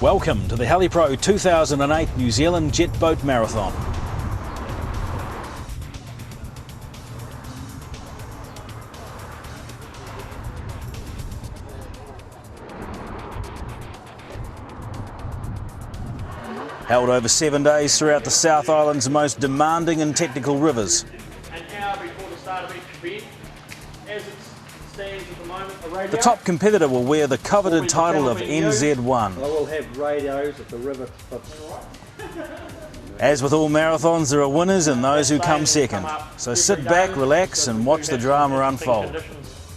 Welcome to the HeliPro 2008 New Zealand Jet Boat Marathon. Held over 7 days throughout the South Island's most demanding and technical rivers. An hour before the start of each event, as it stands at the moment, a radio. The top competitor will wear the coveted title of NZ1. I will have radios at the river. As with all marathons, there are winners and those who come second. So sit back, relax and watch the drama unfold.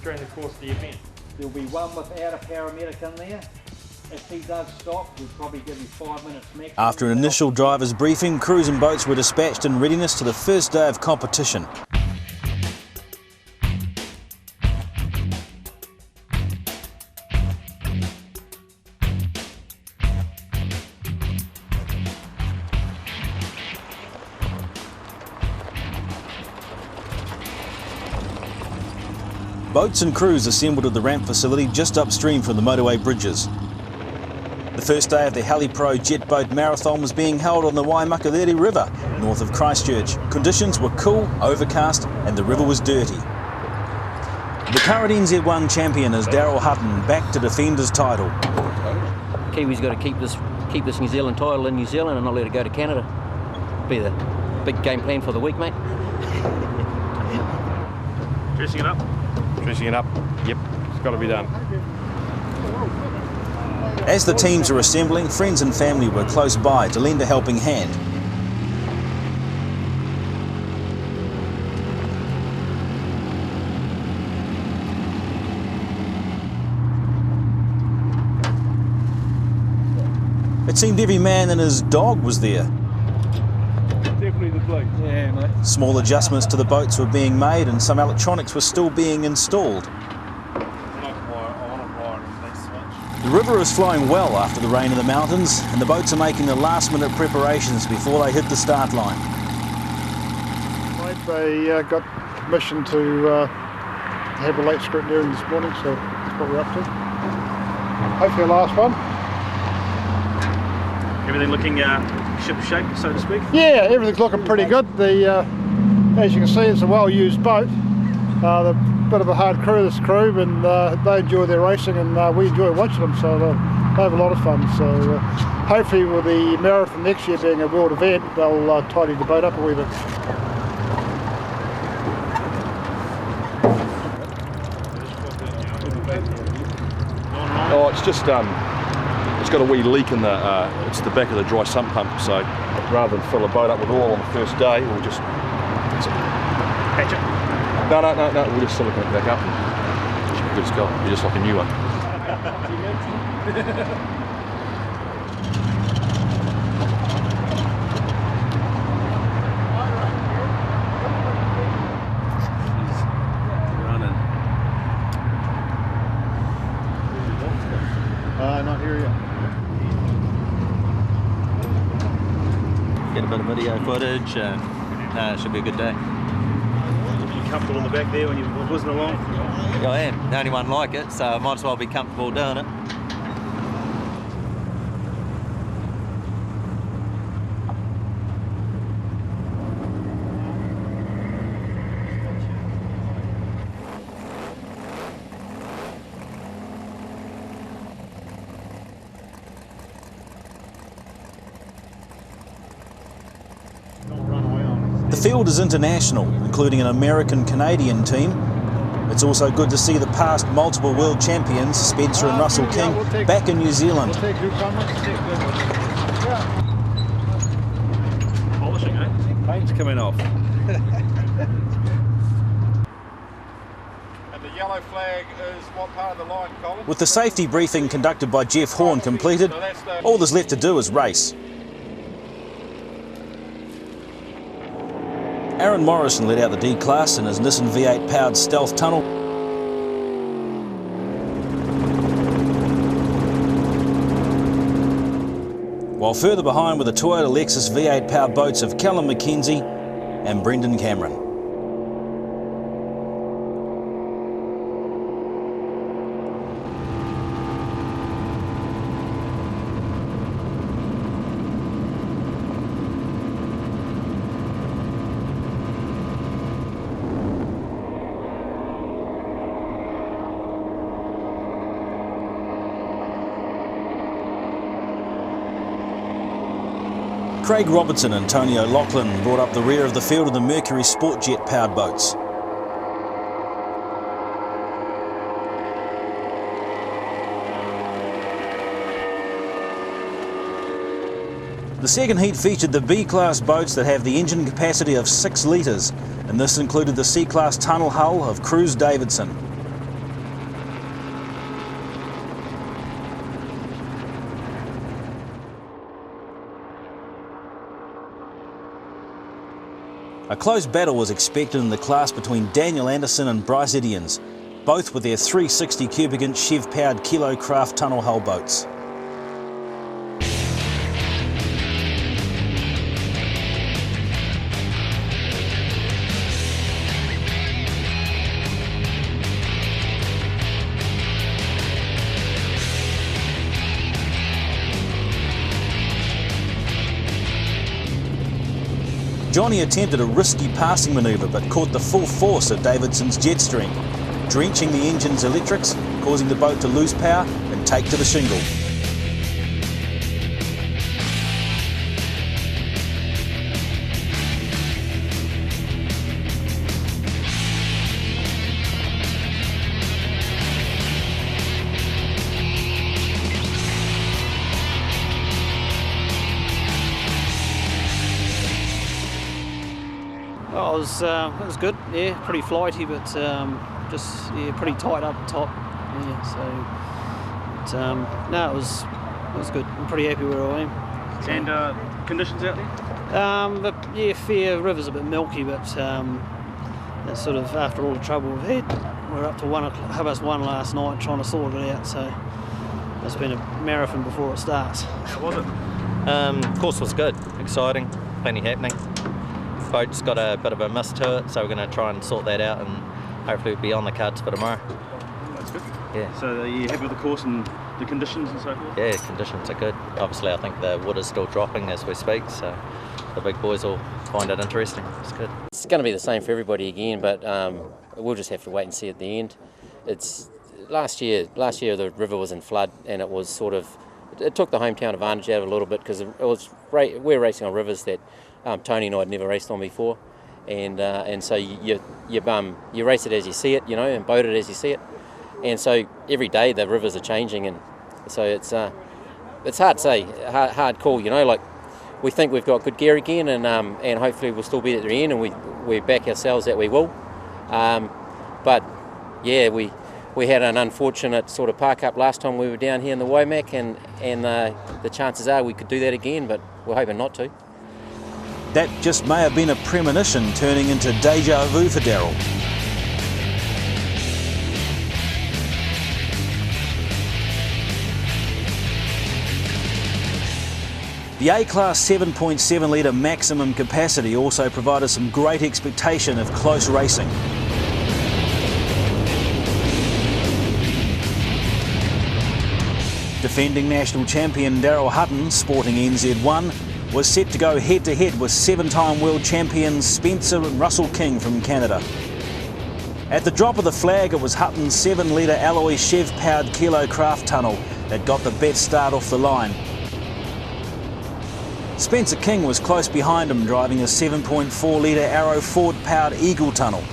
During the course of the event. There'll be one without a paramedic in there. If he does stop, we'll probably give you 5 minutes max. After an initial driver's briefing, crews and boats were dispatched in readiness to the first day of competition. Boats and crews assembled at the ramp facility just upstream from the motorway bridges. The first day of the HeliPro Jet Boat Marathon was being held on the Waimakariri River, north of Christchurch. Conditions were cool, overcast, and the river was dirty. The current NZ1 champion is Daryl Hutton, back to defend his title. Kiwi's got to keep this New Zealand title in New Zealand and not let it go to Canada. Be the big game plan for the week, mate. Dressing it up? Dressing it up, yep, it's got to be done. As the teams were assembling, friends and family were close by to lend a helping hand. It seemed every man and his dog was there. Definitely the bloke. Yeah, mate. Small adjustments to the boats were being made and some electronics were still being installed. The river is flowing well after the rain in the mountains, and the boats are making the last-minute preparations before they hit the start line. They got permission to have a late sprint during this morning, so that's what we're up to. Hopefully the last one. Everything looking ship-shape, so to speak? Yeah, everything's looking pretty good. As you can see, it's a well-used boat. The bit of a hard crew, this crew, and they enjoy their racing, and we enjoy watching them, so they have a lot of fun. So hopefully with the marathon next year being a world event, they'll tidy the boat up a wee bit. Oh, it's just it's got a wee leak in the it's the back of the dry sump pump, so rather than fill the boat up with oil on the first day, we'll just Patch it? no, we'll just silicone it back up and it should be good as gold. Be just like a new one. Not here yet. Get a bit of video footage and it should be a good day. Are you comfortable in the back there when you're whizzing along? Yeah, I am. The only one like it, so I might as well be comfortable doing it. The field is international, including an American-Canadian team. It's also good to see the past multiple world champions, Spencer and Russell King, back in New Zealand. Polishing, eh? Paint's coming off. And the yellow flag is what part of the line, Colin? With the safety briefing conducted by Jeff Horn completed, all there's left to do is race. Aaron Morrison led out the D-Class in his Nissan V8 powered Stealth Tunnel. While further behind were the Toyota Lexus V8 powered boats of Callum McKenzie and Brendan Cameron. Craig Robertson and Tony O'Loughlin brought up the rear of the field of the Mercury sport jet powered boats. The second heat featured the B-class boats that have the engine capacity of 6 litres, and this included the C-class tunnel hull of Cruise Davidson. A close battle was expected in the class between Daniel Anderson and Bryce Idians, both with their 360 cubic inch Chev-powered Kilo Craft tunnel hull boats. Johnny attempted a risky passing manoeuvre but caught the full force of Davidson's jet stream, drenching the engine's electrics, causing the boat to lose power and take to the shingle. Oh, it was good, yeah, pretty flighty, but just pretty tight up top, yeah. So, no, it was good. I'm pretty happy where I am. So. And conditions out there? But yeah, fair. River's a bit milky, but that's sort of after all the trouble we've had. We're up to 1:30 last night trying to sort it out. So it's been a marathon before it starts. How was it? Course was good, exciting, plenty happening. Boat's got a bit of a miss to it, so we're going to try and sort that out and hopefully we'll be on the cards for tomorrow. That's good. Yeah. So are you happy with the course and the conditions and so forth? Yeah, conditions are good. Obviously I think the water's still dropping as we speak, so the big boys will find it interesting. It's good. It's going to be the same for everybody again, but we'll just have to wait and see at the end. It's last year the river was in flood, and it was it took the hometown advantage out of it a little bit because we're racing on rivers that Tony and I had never raced on before, and so you race it as you see it, and boat it as you see it, and so every day the rivers are changing, and so it's hard to say, hard call, like we think we've got good gear again, and hopefully we'll still be at the end, and we back ourselves that we will, but yeah, we had an unfortunate sort of park up last time we were down here in the Waimak, and the chances are we could do that again, but we're hoping not to. That just may have been a premonition turning into deja vu for Darryl. The A-Class 7.7 litre maximum capacity also provided some great expectation of close racing. Defending national champion Darryl Hutton, sporting NZ1, was set to go head-to-head with 7-time world champions Spencer and Russell King from Canada. At the drop of the flag, it was Hutton's 7-litre alloy Chev-powered Kilo Craft tunnel that got the best start off the line. Spencer King was close behind him, driving a 7.4-litre Arrow Ford-powered Eagle tunnel.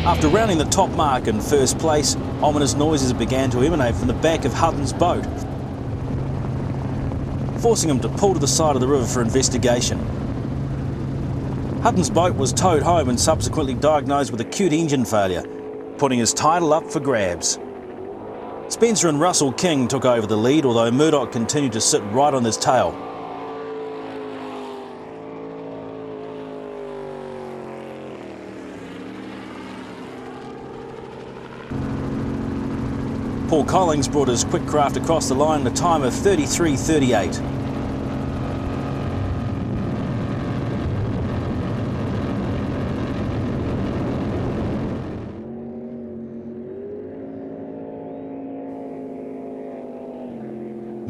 After rounding the top mark in first place, ominous noises began to emanate from the back of Hutton's boat, forcing him to pull to the side of the river for investigation. Hutton's boat was towed home and subsequently diagnosed with acute engine failure, putting his title up for grabs. Spencer and Russell King took over the lead, although Murdoch continued to sit right on his tail. Paul Collings brought his quick craft across the line in a time of 33.38.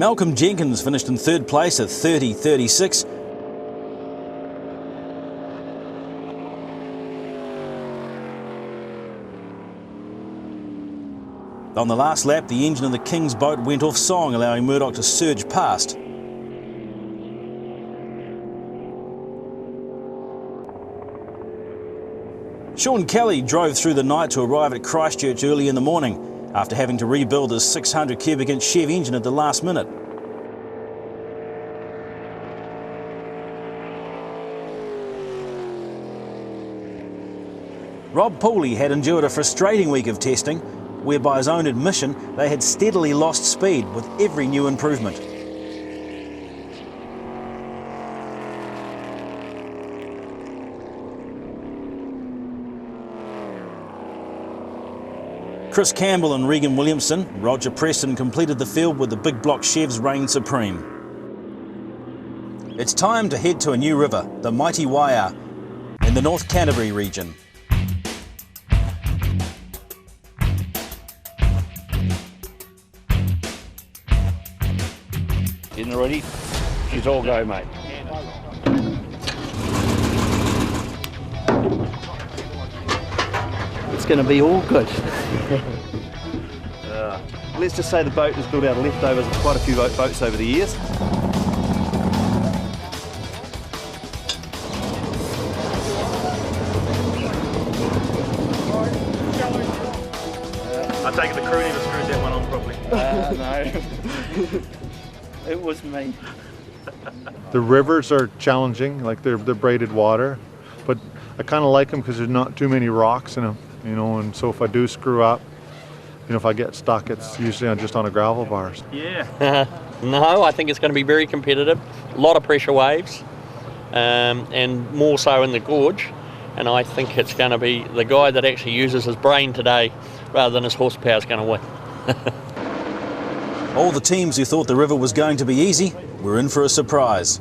Malcolm Jenkins finished in third place at 30.36. On the last lap, the engine of the King's boat went off song, allowing Murdoch to surge past. Sean Kelly drove through the night to arrive at Christchurch early in the morning, after having to rebuild his 600 cubic inch Chev engine at the last minute. Rob Pooley had endured a frustrating week of testing, where by his own admission they had steadily lost speed with every new improvement. Chris Campbell and Regan Williamson, Roger Preston completed the field with the big block Chevs reign supreme. It's time to head to a new river, the mighty Waiau, in the North Canterbury region. Getting ready? She's all go, mate. It's going to be all good. Let's just say the boat is built out of leftovers of quite a few boats over the years. I take it the crew never screwed that one on properly. No. It was me. The rivers are challenging, like they're braided water, but I kind of like them because there's not too many rocks in them, you know, and so if I do screw up, you know, if I get stuck, it's usually just on a gravel bar. Yeah. No, I think it's going to be very competitive. A lot of pressure waves, and more so in the gorge. And I think it's going to be the guy that actually uses his brain today rather than his horsepower is going to win. All the teams who thought the river was going to be easy were in for a surprise.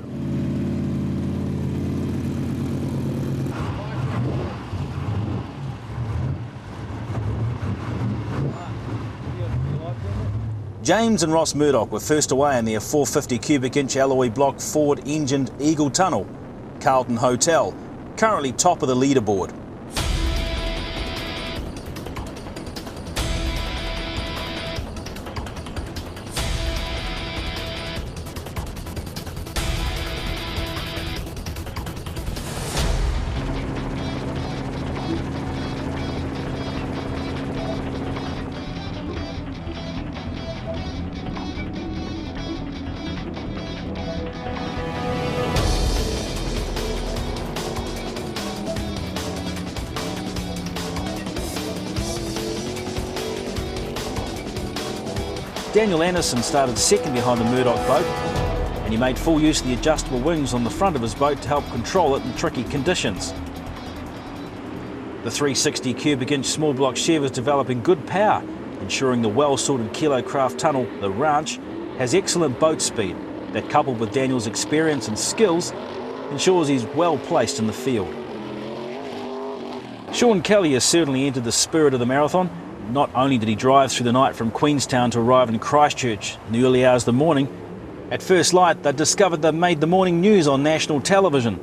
James and Ross Murdoch were first away in their 450 cubic inch alloy block Ford engined Eagle Tunnel, Carlton Hotel, currently top of the leaderboard. Daniel Anderson started second behind the Murdoch boat, and he made full use of the adjustable wings on the front of his boat to help control it in tricky conditions. The 360 cubic inch small block Chev is developing good power, ensuring the well-sorted Kilocraft tunnel, the Ranch, has excellent boat speed that, coupled with Daniel's experience and skills, ensures he's well placed in the field. Sean Kelly has certainly entered the spirit of the marathon. Not only did he drive through the night from Queenstown to arrive in Christchurch in the early hours of the morning, at first light they discovered they'd made the morning news on national television.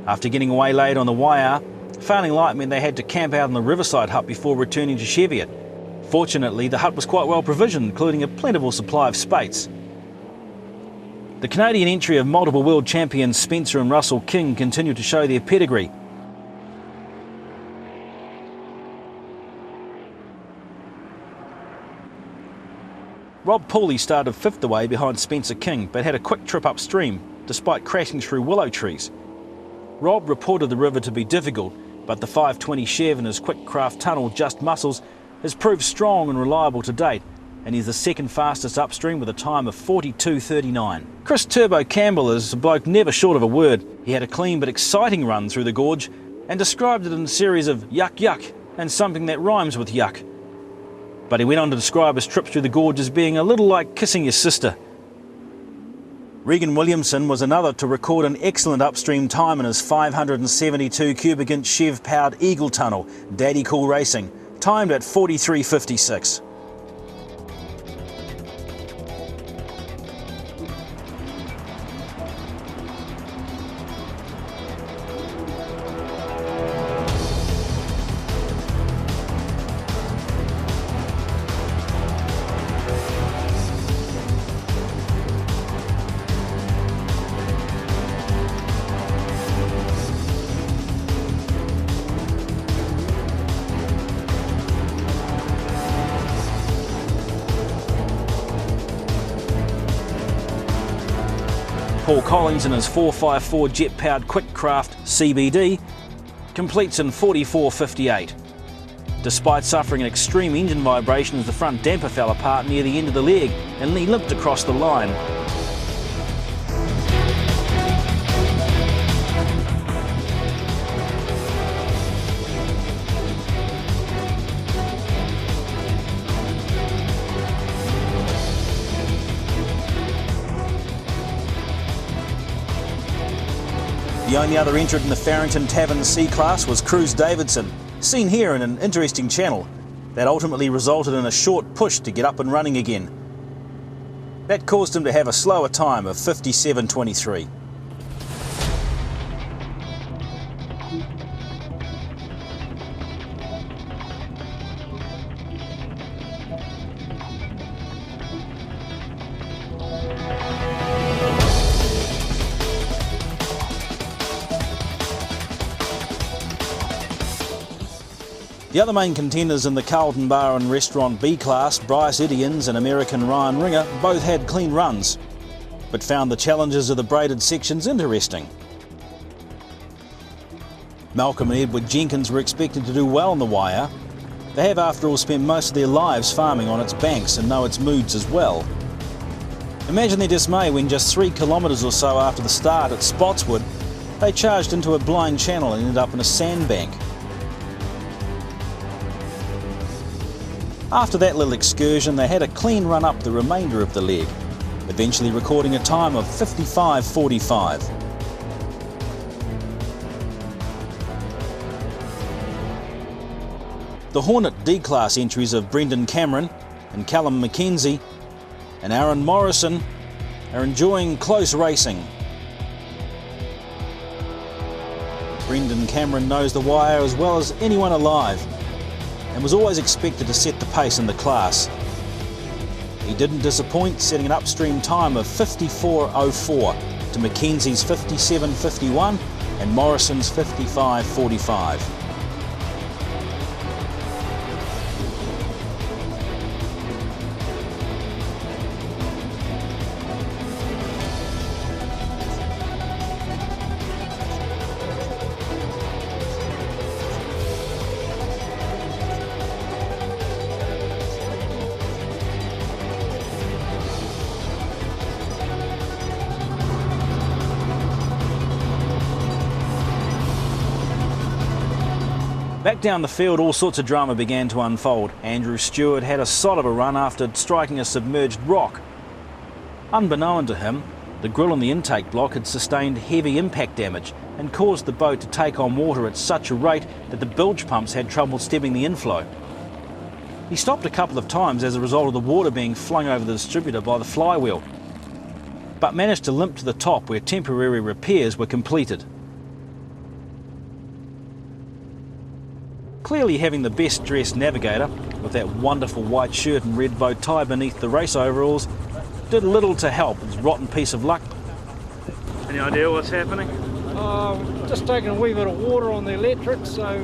After getting away late on the Waiau, failing light meant they had to camp out in the riverside hut before returning to Cheviot. Fortunately, the hut was quite well provisioned, including a plentiful supply of spates. The Canadian entry of multiple world champions Spencer and Russell King continued to show their pedigree. Rob Pooley started fifth away behind Spencer King, but had a quick trip upstream, despite crashing through willow trees. Rob reported the river to be difficult, but the 520 Chev in his quick craft tunnel Just Muscles has proved strong and reliable to date, and he's the second fastest upstream with a time of 42.39. Chris Turbo Campbell is a bloke never short of a word. He had a clean but exciting run through the gorge and described it in a series of yuck yuck and something that rhymes with yuck. But he went on to describe his trip through the gorge as being a little like kissing your sister. Regan Williamson was another to record an excellent upstream time in his 572 cubic inch Chev powered Eagle Tunnel, Daddy Cool Racing, timed at 43.56. Paul Collins in his 454 jet-powered Quickcraft CBD completes in 44.58. Despite suffering an extreme engine vibration as the front damper fell apart near the end of the leg and he limped across the line. The only other entrant in the Farrington Tavern C-Class was Cruz Davidson, seen here in an interesting channel that ultimately resulted in a short push to get up and running again. That caused him to have a slower time of 57.23. The other main contenders in the Carlton Bar and Restaurant B-Class, Bryce Idians and American Ryan Ringer, both had clean runs, but found the challenges of the braided sections interesting. Malcolm and Edward Jenkins were expected to do well in the Waiau. They have, after all, spent most of their lives farming on its banks and know its moods as well. Imagine their dismay when just 3 kilometres or so after the start at Spotswood, they charged into a blind channel and ended up in a sandbank. After that little excursion, they had a clean run up the remainder of the leg, eventually recording a time of 55.45. The Hornet D-Class entries of Brendan Cameron and Callum McKenzie and Aaron Morrison are enjoying close racing. Brendan Cameron knows the Waiau as well as anyone alive, and was always expected to set the pace in the class. He didn't disappoint, setting an upstream time of 54.04 to Mackenzie's 57.51 and Morrison's 55.45. Back down the field, all sorts of drama began to unfold. Andrew Stewart had a sod of a run after striking a submerged rock. Unbeknown to him, the grill on the intake block had sustained heavy impact damage and caused the boat to take on water at such a rate that the bilge pumps had trouble stemming the inflow. He stopped a couple of times as a result of the water being flung over the distributor by the flywheel, but managed to limp to the top where temporary repairs were completed. Clearly having the best dressed navigator, with that wonderful white shirt and red bow tie beneath the race overalls, did little to help his rotten piece of luck. Any idea what's happening? Just taking a wee bit of water on the electric, so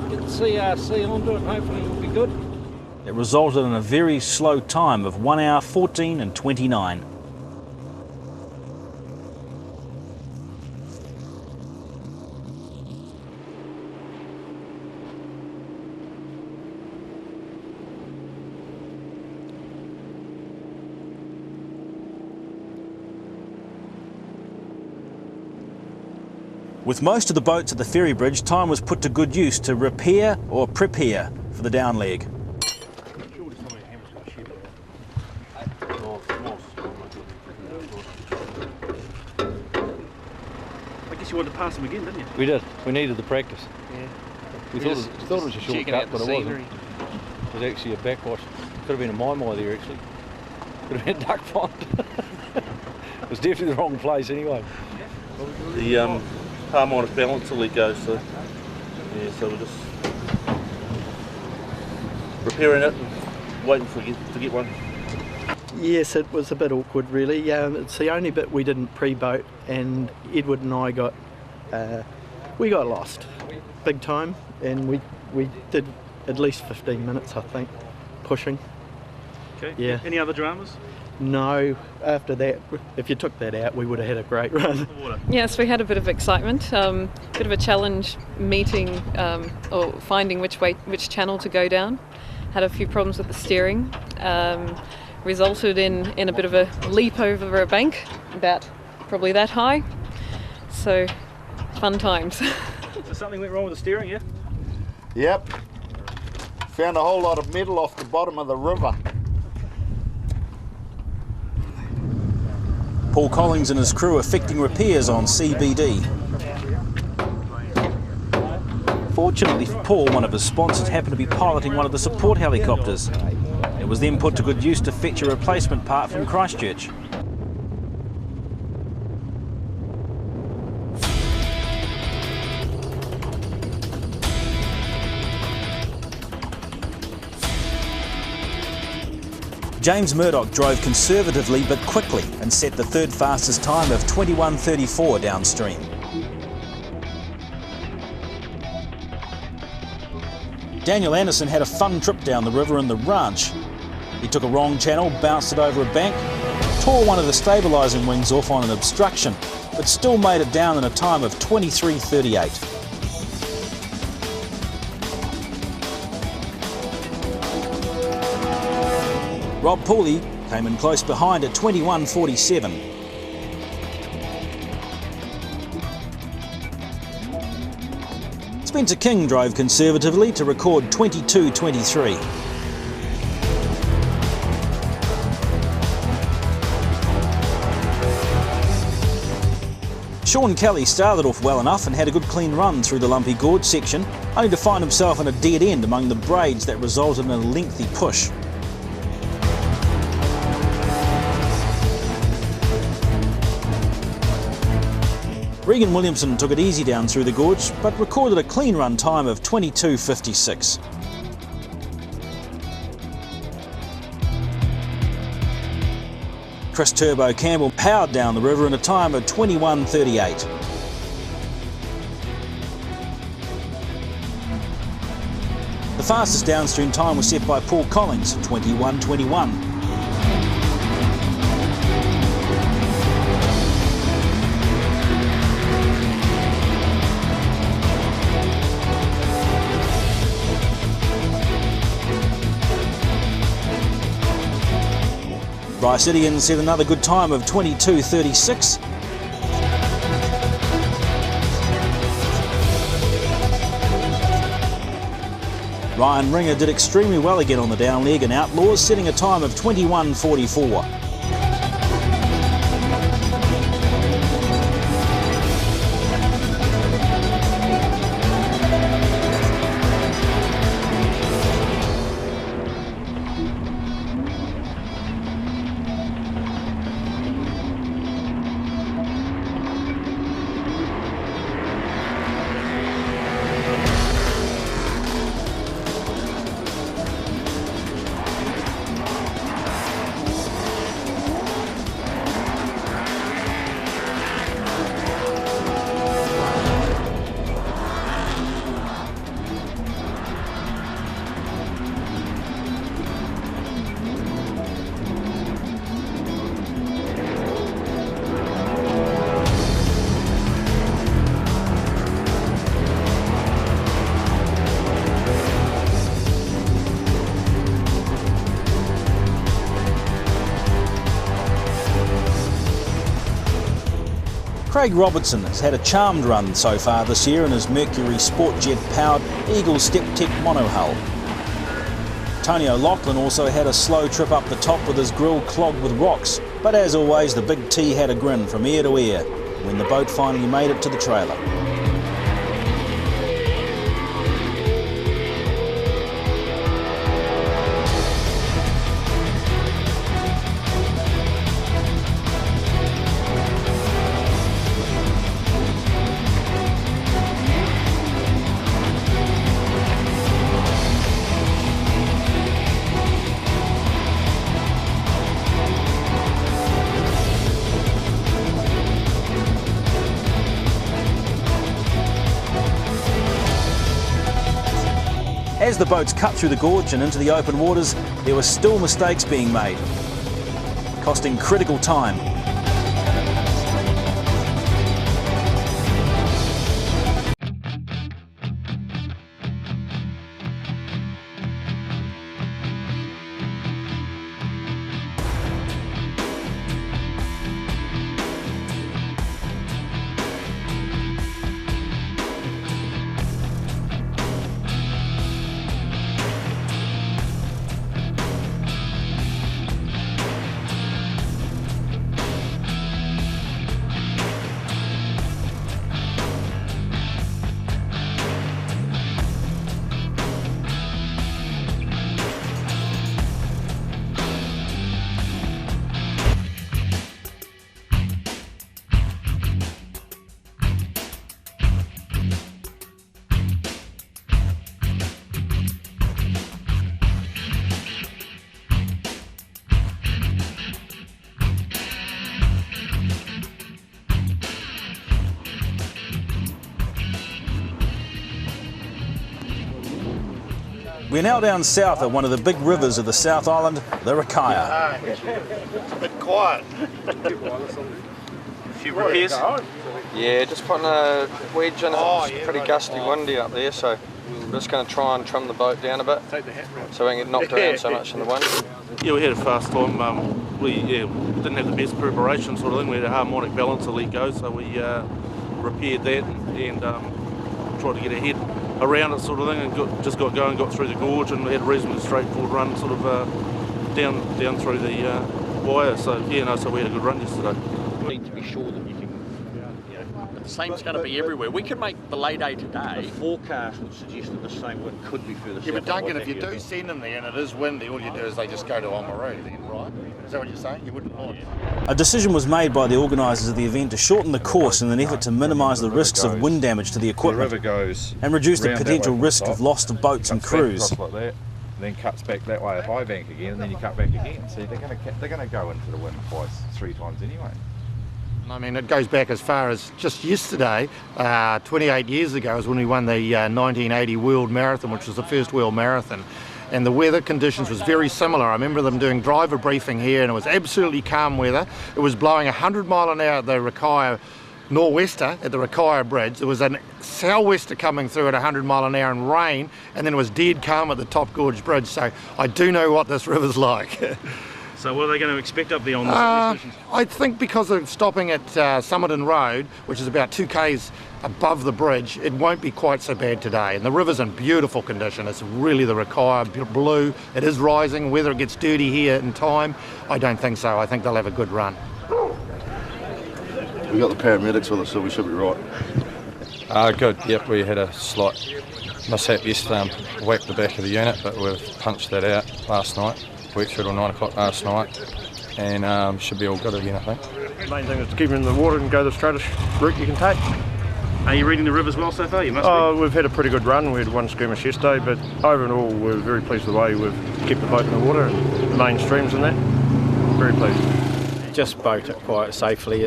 get the CRC onto it and hopefully it'll be good. It resulted in a very slow time of 1 hour 14 and 29. With most of the boats at the ferry bridge, time was put to good use to repair or prepare for the down leg. I guess you wanted to pass them again, didn't you? We did. We needed the practice. Yeah. We thought it was a shortcut, but it wasn't. It was actually a backwash. Could have been a mai there, actually. Could have been a duck pond. It was definitely the wrong place anyway. The palm on its balance till it goes, so yeah, so we're just repairing it and waiting to get one. Yes, it was a bit awkward really. It's the only bit we didn't pre-boat, and Edward and I got lost big time, and we did at least 15 minutes I think pushing. Okay. Yeah. Any other dramas? No, after that, if you took that out, we would have had a great run. Yes, we had a bit of excitement, bit of a challenge meeting or finding which channel to go down. Had a few problems with the steering. Resulted in a bit of a leap over a bank, about probably that high. So, fun times. So something went wrong with the steering, yeah? Yep. Found a whole lot of metal off the bottom of the river. Paul Collins and his crew effecting repairs on CBD. Fortunately for Paul, one of his sponsors happened to be piloting one of the support helicopters. It was then put to good use to fetch a replacement part from Christchurch. James Murdoch drove conservatively but quickly and set the third fastest time of 21:34 downstream. Daniel Anderson had a fun trip down the river in the Ranch. He took a wrong channel, bounced it over a bank, tore one of the stabilising wings off on an obstruction, but still made it down in a time of 23:38. Rob Pooley came in close behind at 21:47. Spencer King drove conservatively to record 22:23. Sean Kelly started off well enough and had a good clean run through the Lumpy Gorge section, only to find himself in a dead end among the braids that resulted in a lengthy push. Regan Williamson took it easy down through the gorge, but recorded a clean run time of 22:56. Chris Turbo Campbell powered down the river in a time of 21:38. The fastest downstream time was set by Paul Collins, 21:21. Bryce Idian set another good time of 22:36. Ryan Ringer did extremely well again on the down leg in Outlaws, setting a time of 21:44. Craig Robertson has had a charmed run so far this year in his Mercury Sportjet powered Eagle Step Tech monohull. Tony O'Loughlin also had a slow trip up the top with his grill clogged with rocks, but as always the Big T had a grin from ear to ear when the boat finally made it to the trailer. As the boats cut through the gorge and into the open waters, there were still mistakes being made. costing critical time. We're now down south at one of the big rivers of the South Island, the Rakaia. It's a bit quiet. A few repairs? Yeah, just putting a wedge in it. It's pretty gusty, windy up there, so we're just going to try and trim the boat down a bit so we don't get knocked around so much in the wind. Yeah, we had a fast time. We didn't have the best preparation sort of thing. We had a harmonic balancer let go, so we repaired that and tried to get ahead around it sort of thing, and just got going, got through the gorge, and had a reasonably straightforward run sort of down through the Waiau. So yeah, no, so we had a good run yesterday. We need to be sure that you can, the same's going to be everywhere. We could make the lay day today. The forecast would suggest that the same wind could be further south. Yeah, but Duncan, if you do send them there and it is windy, all you do is they just go to Oamaru then, right? Is that what you're saying? You wouldn't want it? A decision was made by the organisers of the event to shorten the course in an effort to minimise the risks of wind damage to the equipment and reduce the potential risk of loss of boats and crews. Like that, then cuts back that way at high bank again, and then you cut back again. So they're going to go into the wind twice, 3 times anyway. I mean, it goes back as far as just yesterday, 28 years ago, is when we won the 1980 World Marathon, which was the first World Marathon. And the weather conditions was very similar. I remember them doing driver briefing here, and it was absolutely calm weather. It was blowing 100 mile an hour at the Rakaia nor'wester at the Rakaia bridge. There was a sou'wester coming through at 100 mile an hour and rain, and then it was dead calm at the Top Gorge Bridge. So I do know what this river's like. So what are they going to expect up there on this? I think because of stopping at Summerton Road, which is about 2 k's above the bridge, it won't be quite so bad today. And the river's in beautiful condition. It's really the Rakaia blue. It is rising. Whether it gets dirty here in time, I don't think so. I think they'll have a good run. We've got the paramedics with us, so we should be right. Good, yep, we had a slight mishap yesterday, whacked the back of the unit, but we've punched that out last night. Worked through till 9 o'clock last night, and should be all good again, I think. The main thing is to keep them in the water and go the straightest route you can take. Are you reading the rivers well so far? You must be. We've had a pretty good run. We had one skirmish yesterday, but overall we're very pleased with the way we've kept the boat in the water and the main streams and that. Very pleased. Just boat it quite safely.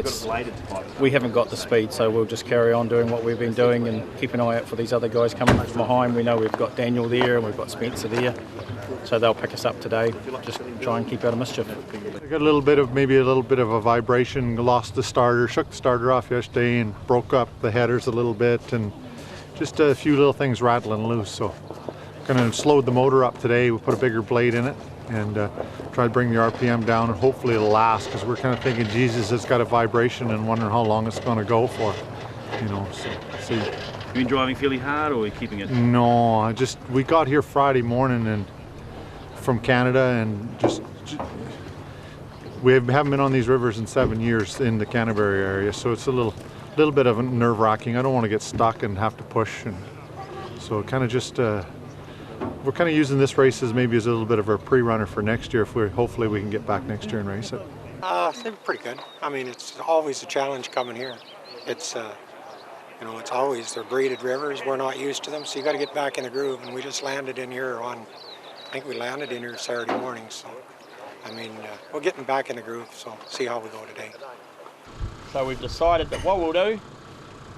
We haven't got the speed, so we'll just carry on doing what we've been doing and keep an eye out for these other guys coming from behind. We know we've got Daniel there and we've got Spencer there, so they'll pick us up today. Just try and keep out of mischief. I got maybe a little bit of a vibration, lost the starter, shook the starter off yesterday and broke up the headers a little bit, and just a few little things rattling loose. So going to slow the motor up today. We put a bigger blade in it and try to bring the RPM down, and hopefully it'll last, because we're kind of thinking, Jesus, it's got a vibration and wondering how long it's going to go for, so see. You been driving fairly hard, or are you keeping it? No, we got here Friday morning and from Canada, and we haven't been on these rivers in 7 years in the Canterbury area, so it's a little bit of nerve-wracking. I don't want to get stuck and have to push, and so kind of just we're kind of using this race as a little bit of a pre-runner for next year. Hopefully we can get back next year and race it. They're pretty good. I mean, it's always a challenge coming here. It's it's always, they're braided rivers. We're not used to them, so you got to get back in the groove. And we just landed in here I think we landed in here Saturday morning. So, I mean, we're getting back in the groove. So, see how we go today. So we've decided that what we'll do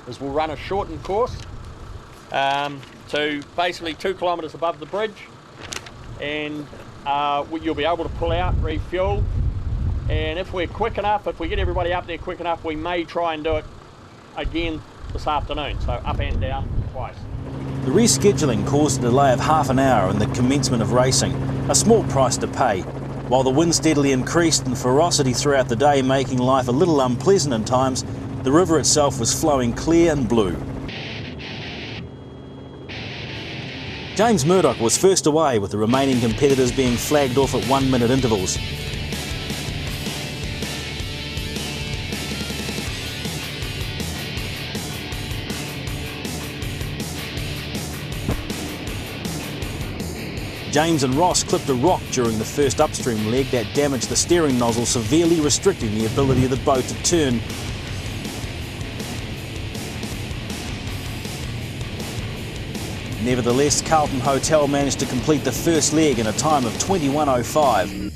is we'll run a shortened course to basically 2 kilometres above the bridge, and you'll be able to pull out, refuel, And if we're quick enough, if we get everybody up there quick enough, we may try and do it again this afternoon, so up and down twice. The rescheduling caused a delay of half an hour in the commencement of racing, a small price to pay, while the wind steadily increased and ferocity throughout the day, making life a little unpleasant at times. The river itself was flowing clear and blue. James Murdoch was first away, with the remaining competitors being flagged off at 1 minute intervals. James and Ross clipped a rock during the first upstream leg that damaged the steering nozzle, severely restricting the ability of the boat to turn. Nevertheless, Carlton Hotel managed to complete the first leg in a time of 21:05.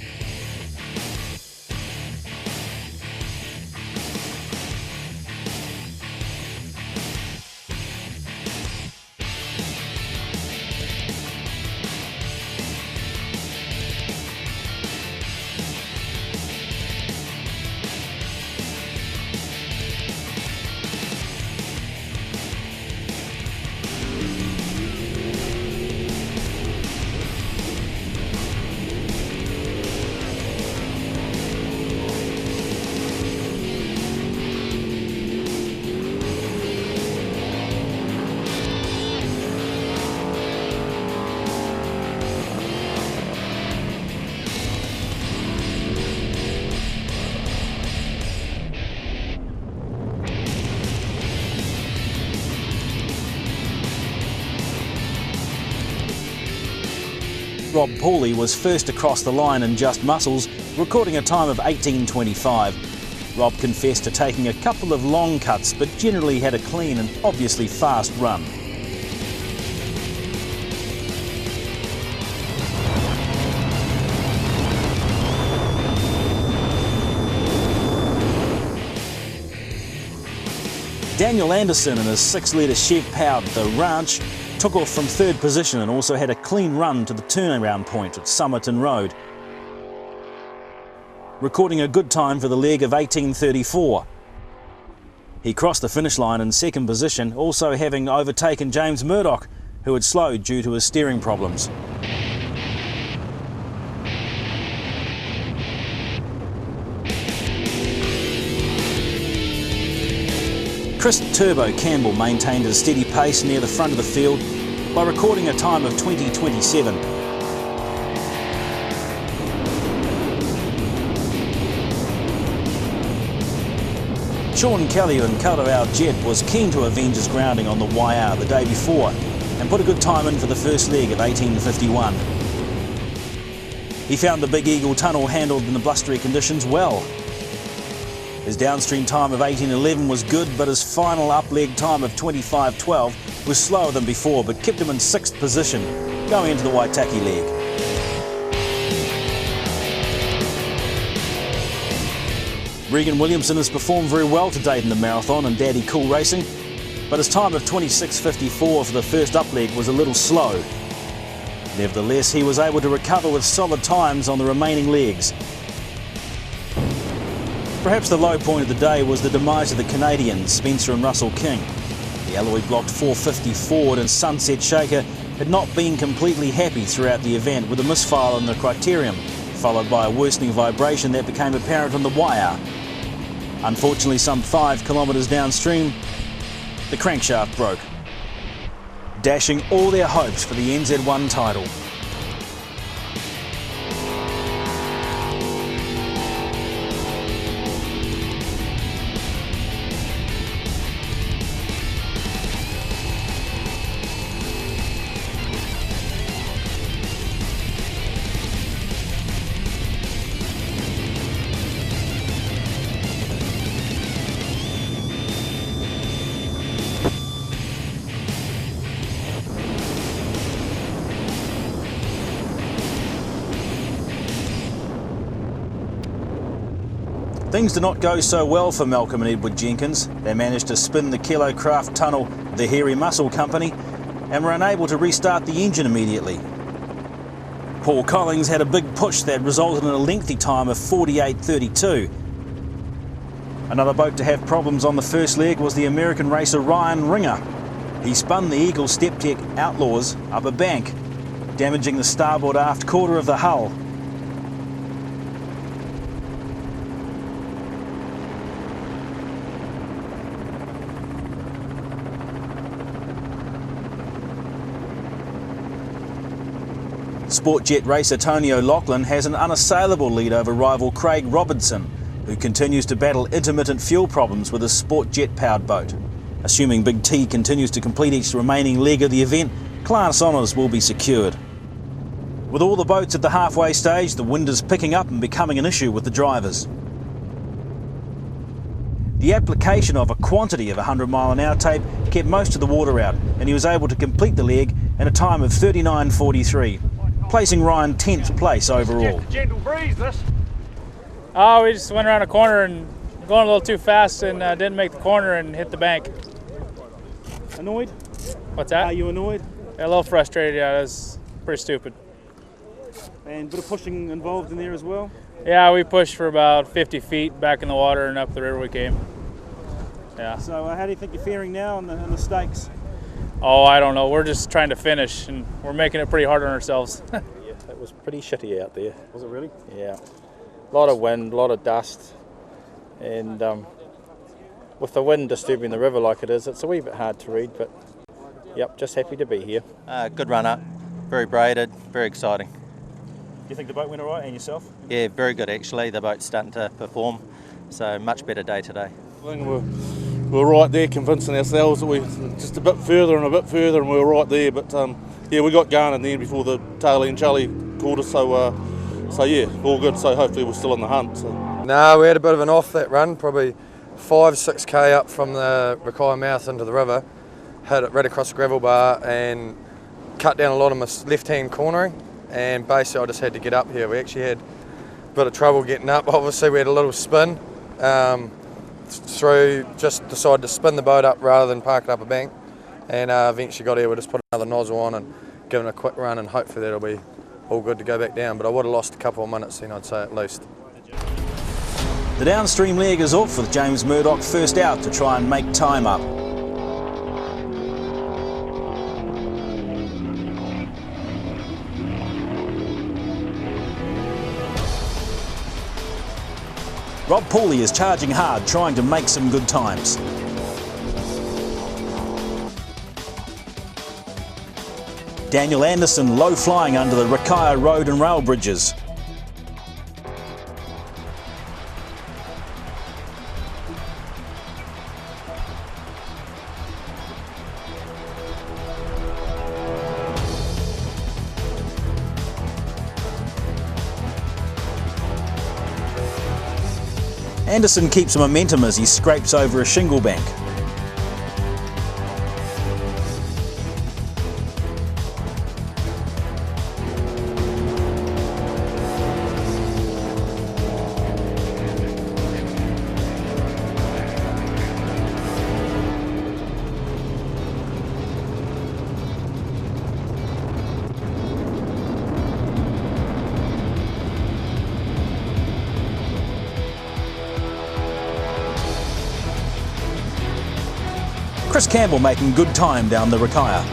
Rob Pauley was first across the line in just muscles, recording a time of 18:25. Rob confessed to taking a couple of long cuts, but generally had a clean and obviously fast run. Daniel Anderson and his 6-litre Chev powered the Ranch took off from third position and also had a clean run to the turnaround point at Somerton Road, recording a good time for the leg of 18:34. He crossed the finish line in second position, also having overtaken James Murdoch, who had slowed due to his steering problems. Chris Turbo Campbell maintained a steady pace near the front of the field by recording a time of 20:27. Sean Kelly in Waiau Jet was keen to avenge his grounding on the Waiau the day before and put a good time in for the first leg of 18:51. He found the Big Eagle tunnel handled in the blustery conditions well. His downstream time of 18:11 was good, but his final up-leg time of 25:12 was slower than before, but kept him in 6th position going into the Whitechii leg. Regan Williamson has performed very well to date in the marathon and Daddy Cool Racing, but his time of 26:54 for the first up-leg was a little slow. Nevertheless, he was able to recover with solid times on the remaining legs. Perhaps the low point of the day was the demise of the Canadians, Spencer and Russell King. The alloy blocked 450 Ford and Sunset Shaker had not been completely happy throughout the event, with a misfire on the criterium, followed by a worsening vibration that became apparent on the Waiau. Unfortunately, some 5 kilometres downstream, the crankshaft broke, dashing all their hopes for the NZ1 title. Things did not go so well for Malcolm and Edward Jenkins. They managed to spin the Kilocraft tunnel, the Hairy Muscle Company, and were unable to restart the engine immediately. Paul Collings had a big push that resulted in a lengthy time of 48.32. Another boat to have problems on the first leg was the American racer Ryan Ringer. He spun the Eagle Step Deck Outlaws up a bank, damaging the starboard aft quarter of the hull. Sport jet racer Tony O'Loughlin has an unassailable lead over rival Craig Robertson, who continues to battle intermittent fuel problems with his sport jet powered boat. Assuming Big T continues to complete each remaining leg of the event, class honours will be secured. With all the boats at the halfway stage, the wind is picking up and becoming an issue with the drivers. The application of a quantity of 100-mile-an-hour tape kept most of the water out, and he was able to complete the leg in a time of 39.43, placing Ryan 10th place overall. Just a gentle breeze, this. Oh, we just went around a corner and going a little too fast and didn't make the corner and hit the bank. Annoyed? What's that? Are you annoyed? Yeah, a little frustrated, yeah, it was pretty stupid. And a bit of pushing involved in there as well? Yeah, we pushed for about 50 feet back in the water and up the river we came. Yeah. So how do you think you're faring now on the stakes? Oh, I don't know. We're just trying to finish and we're making it pretty hard on ourselves. Yeah, it was pretty shitty out there. Was it really? Yeah. A lot of wind, a lot of dust, and with the wind disturbing the river like it is, it's a wee bit hard to read, but yep, just happy to be here. Good run up, very braided, very exciting. Do you think the boat went all right, and yourself? Yeah, very good actually. The boat's starting to perform, so much better day today. I think we're right there, convincing ourselves that we just a bit further, and we were right there. But yeah, we got going in the end before the tail end Charlie called us. So yeah, all good. So hopefully we're still in the hunt. So. No, we had a bit of an off that run, probably 5-6k up from the Rakaia mouth into the river. Hit it right across the gravel bar and cut down a lot of my left-hand cornering. And basically I just had to get up here. We actually had a bit of trouble getting up. Obviously we had a little spin through, just decided to spin the boat up rather than park it up a bank, and eventually got here. We'll just put another nozzle on and give it a quick run, and hopefully that'll be all good to go back down. But I would have lost a couple of minutes then, I'd say at least. The downstream leg is off with James Murdoch first out to try and make time up. Rob Pooley is charging hard, trying to make some good times. Daniel Anderson low flying under the Rakaia road and rail bridges. Anderson keeps momentum as he scrapes over a shingle bank. Chris Campbell making good time down the Rakaia.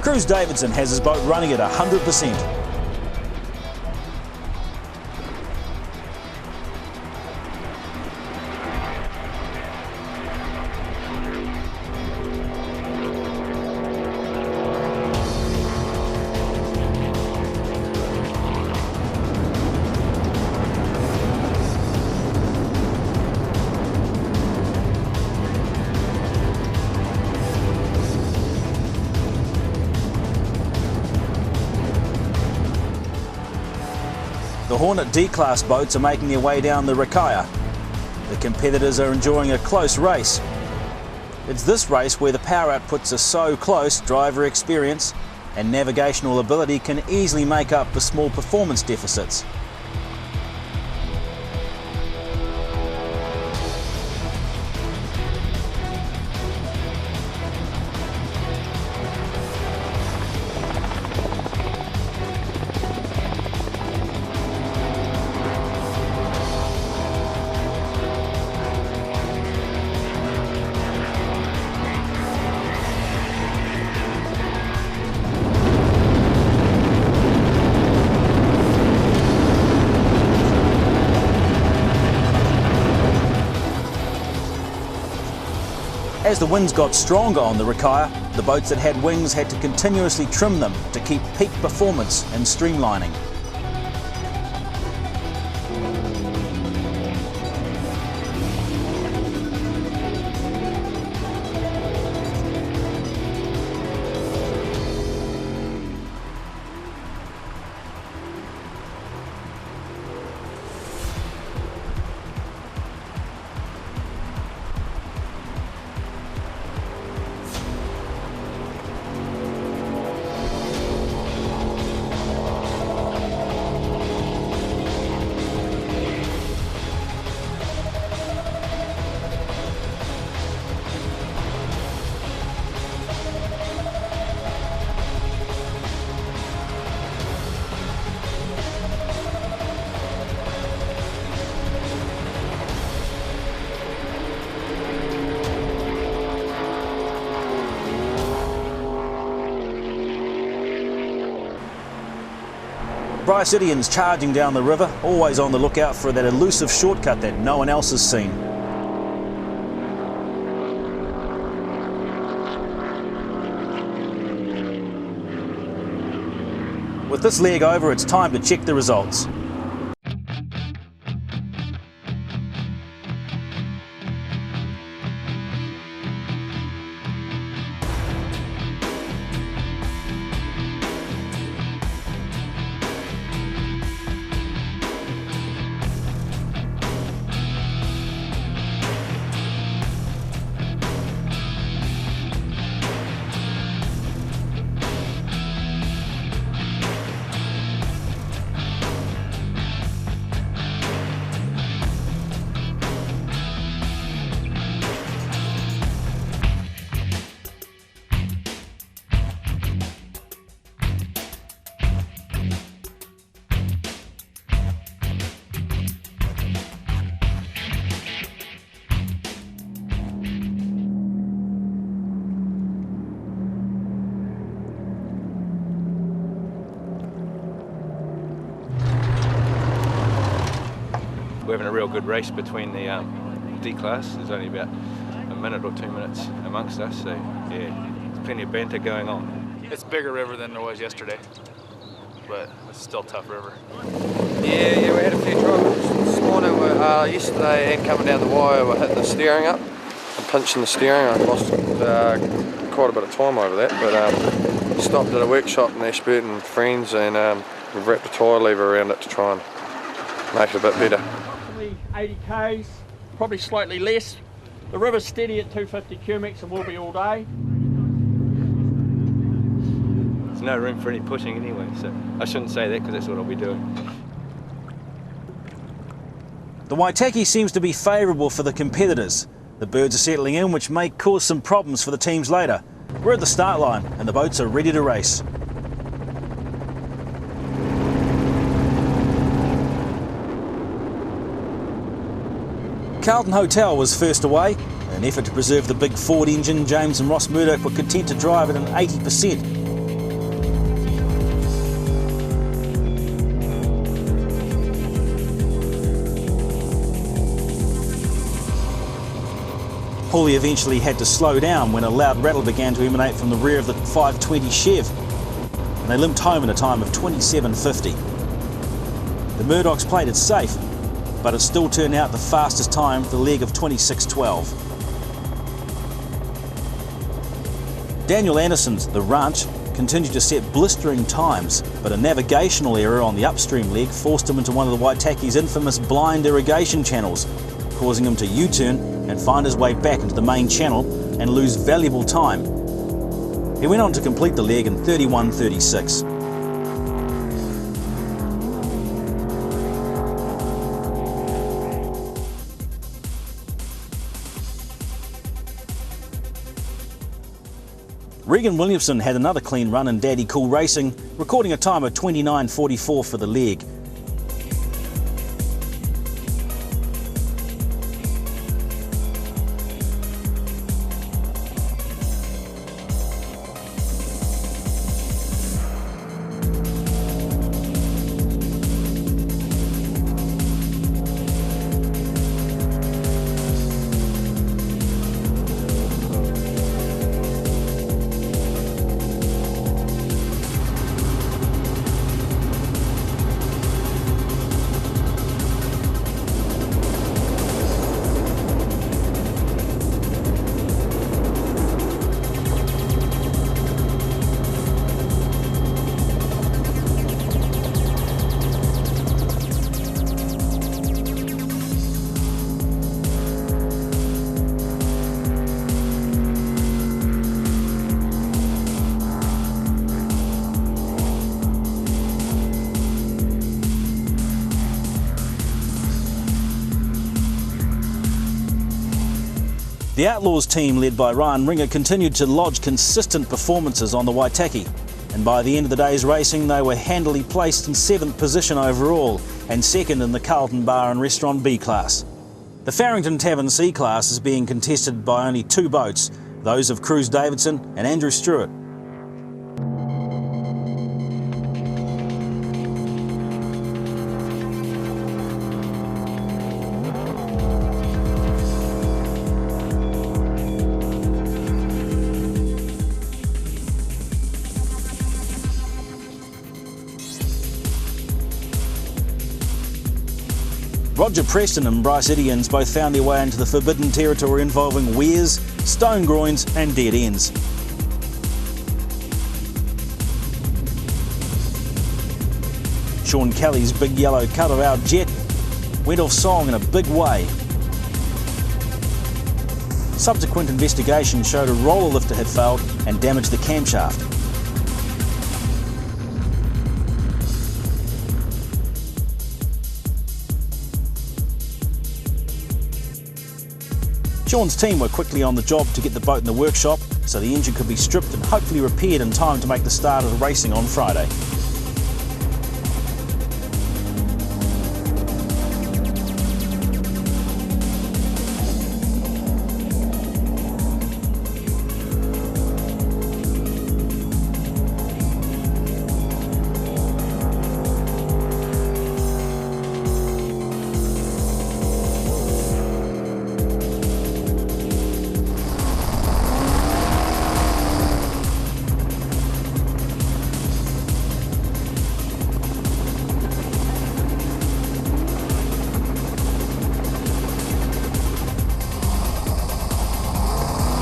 Cruz Davidson has his boat running at 100%. Hornet D-Class boats are making their way down the Rakaia. The competitors are enjoying a close race. It's this race where the power outputs are so close, driver experience and navigational ability can easily make up for small performance deficits. As the winds got stronger on the Rakaia, the boats that had wings had to continuously trim them to keep peak performance and streamlining. Brycidians charging down the river, always on the lookout for that elusive shortcut that no one else has seen. With this leg over, it's time to check the results. We're having a real good race between the D-Class. There's only about a minute or 2 minutes amongst us, so yeah, there's plenty of banter going on. It's a bigger river than there was yesterday, but it's still a tough river. Yeah, we had a few troubles this morning. Yesterday and coming down the wire, we're hitting the steering up and pinching the steering. I lost quite a bit of time over that, but stopped at a workshop in Ashburton and friends, and we've wrapped a tyre lever around it to try and make it a bit better. 80 k's, probably slightly less. The river's steady at 250 cubics and will be all day. There's no room for any pushing anyway, so I shouldn't say that because that's what I'll be doing. The Whitechii seems to be favourable for the competitors. The birds are settling in, which may cause some problems for the teams later. We're at the start line and the boats are ready to race. Carlton Hotel was first away. In an effort to preserve the big Ford engine, James and Ross Murdoch were content to drive at an 80%. Hawley eventually had to slow down when a loud rattle began to emanate from the rear of the 520 Chev, and they limped home in a time of 27.50. The Murdochs played it safe, but it still turned out the fastest time for the leg of 26.12. Daniel Anderson's The Ranch continued to set blistering times, but a navigational error on the upstream leg forced him into one of the Whitechii's infamous blind irrigation channels, causing him to U-turn and find his way back into the main channel and lose valuable time. He went on to complete the leg in 31:36. Regan Williamson had another clean run in Daddy Cool Racing, recording a time of 29:44 for the leg. The Outlaws team, led by Ryan Ringer, continued to lodge consistent performances on the Whitechii, and by the end of the day's racing they were handily placed in 7th position overall and 2nd in the Carlton Bar and Restaurant B class. The Farrington Tavern C class is being contested by only 2 boats, those of Cruz Davidson and Andrew Stewart. Roger Preston and Bryce Idians both found their way into the forbidden territory involving weirs, stone groins and dead ends. Sean Kelly's big yellow cutter-out jet went off song in a big way. Subsequent investigation showed a roller lifter had failed and damaged the camshaft. Sean's team were quickly on the job to get the boat in the workshop so the engine could be stripped and hopefully repaired in time to make the start of the racing on Friday.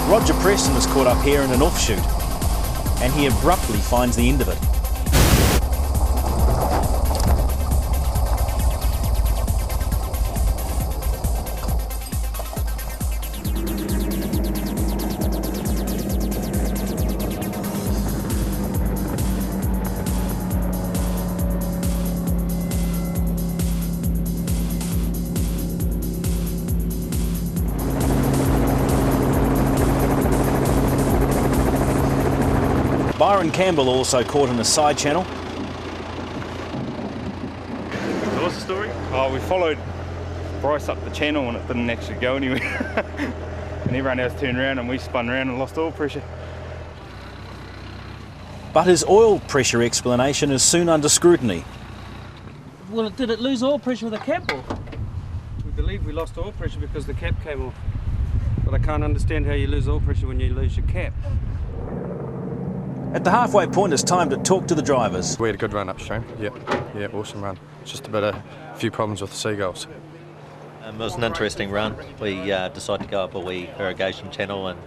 Roger Preston was caught up here in an offshoot, and he abruptly finds the end of it. Byron Campbell also caught in a side channel. So what's the story? Oh, we followed Bryce up the channel and it didn't actually go anywhere. And everyone else turned around and we spun around and lost oil pressure. But his oil pressure explanation is soon under scrutiny. Well, did it lose oil pressure with the cap off? We believe we lost oil pressure because the cap came off. But I can't understand how you lose oil pressure when you lose your cap. At the halfway point, it's time to talk to the drivers. We had a good run upstream, yeah, awesome run. Just a few problems with the seagulls. It was an interesting run. We decided to go up a wee irrigation channel and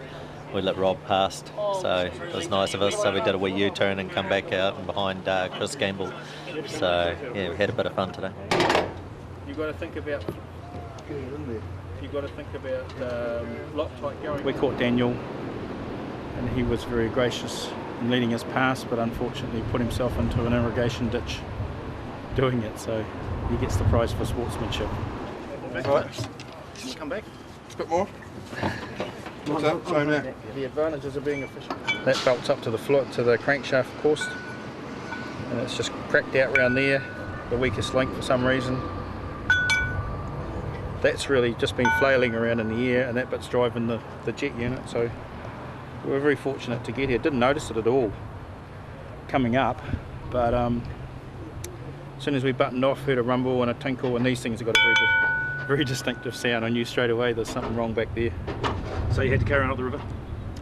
we let Rob past, so it was nice of us. So we did a wee U-turn and come back out and behind Chris Gamble. So yeah, we had a bit of fun today. You got to think about. Loctite going. We caught Daniel, and he was very gracious in letting us pass, but unfortunately put himself into an irrigation ditch doing it. So he gets the prize for sportsmanship. Right. Come back. A bit more. What's that? Same there. The advantages of being efficient. That belt's up to the crankshaft, of course, and it's just cracked out around there, the weakest link for some reason. That's really just been flailing around in the air, and that bit's driving the jet unit. So we were very fortunate to get here. Didn't notice it at all coming up, but as soon as we buttoned off, heard a rumble and a tinkle, and these things have got a very distinctive sound. I knew straight away there's something wrong back there. So you had to carry on up the river?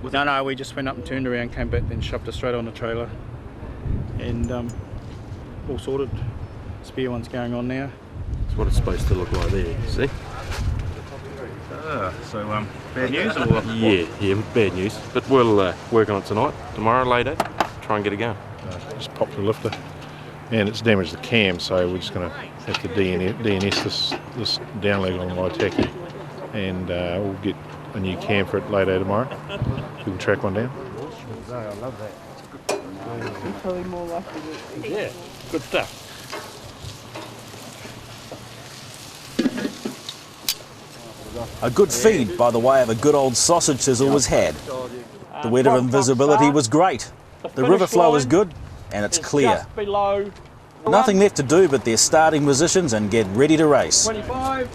No, we just went up and turned around, came back, then shoved it straight on the trailer, and all sorted. Spare one's going on now. That's what it's supposed to look like there, see? So bad news or? Yeah, bad news. But we'll work on it tonight, tomorrow, later, try and get it going. Just popped the lifter, and it's damaged the cam, so we're just going to have to DNS this down leg on the Whitechii, and we'll get a new cam for it later tomorrow. We can track one down. I love that. Probably more likely to. Yeah, good stuff. A good feed by the way of a good old sausage sizzle was had. The weather and visibility was great. The river flow is good and it's clear. Nothing left to do but their starting positions and get ready to race. 25.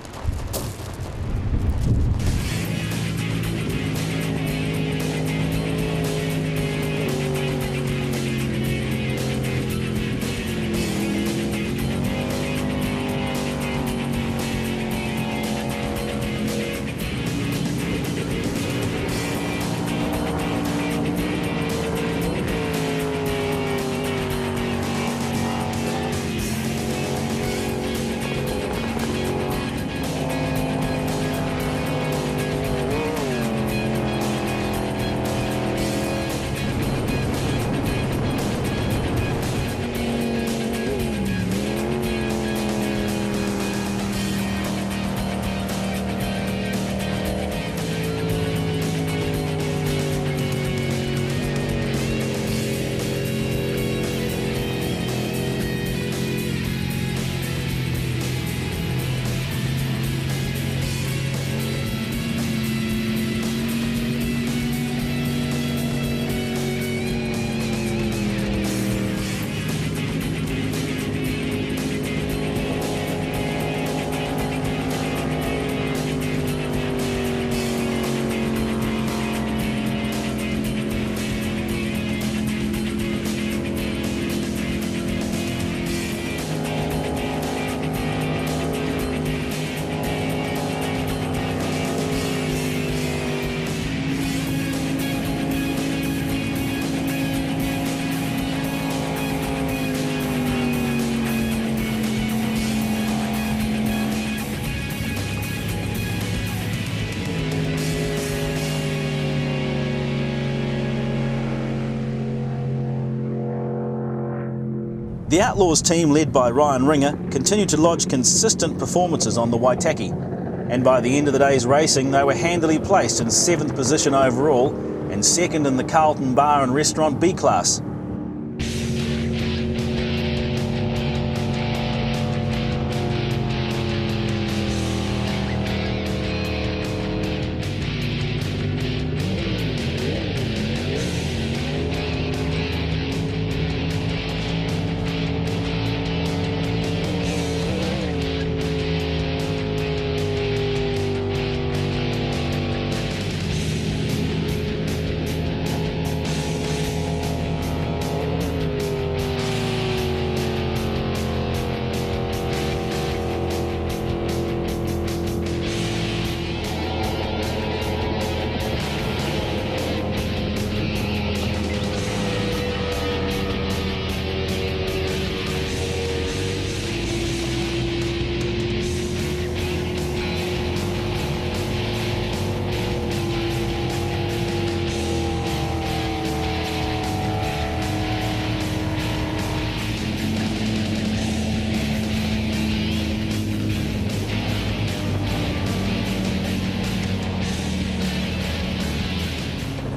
The Outlaws team, led by Ryan Ringer, continued to lodge consistent performances on the Whitechii, and by the end of the day's racing they were handily placed in 7th position overall and 2nd in the Carlton Bar and Restaurant B class.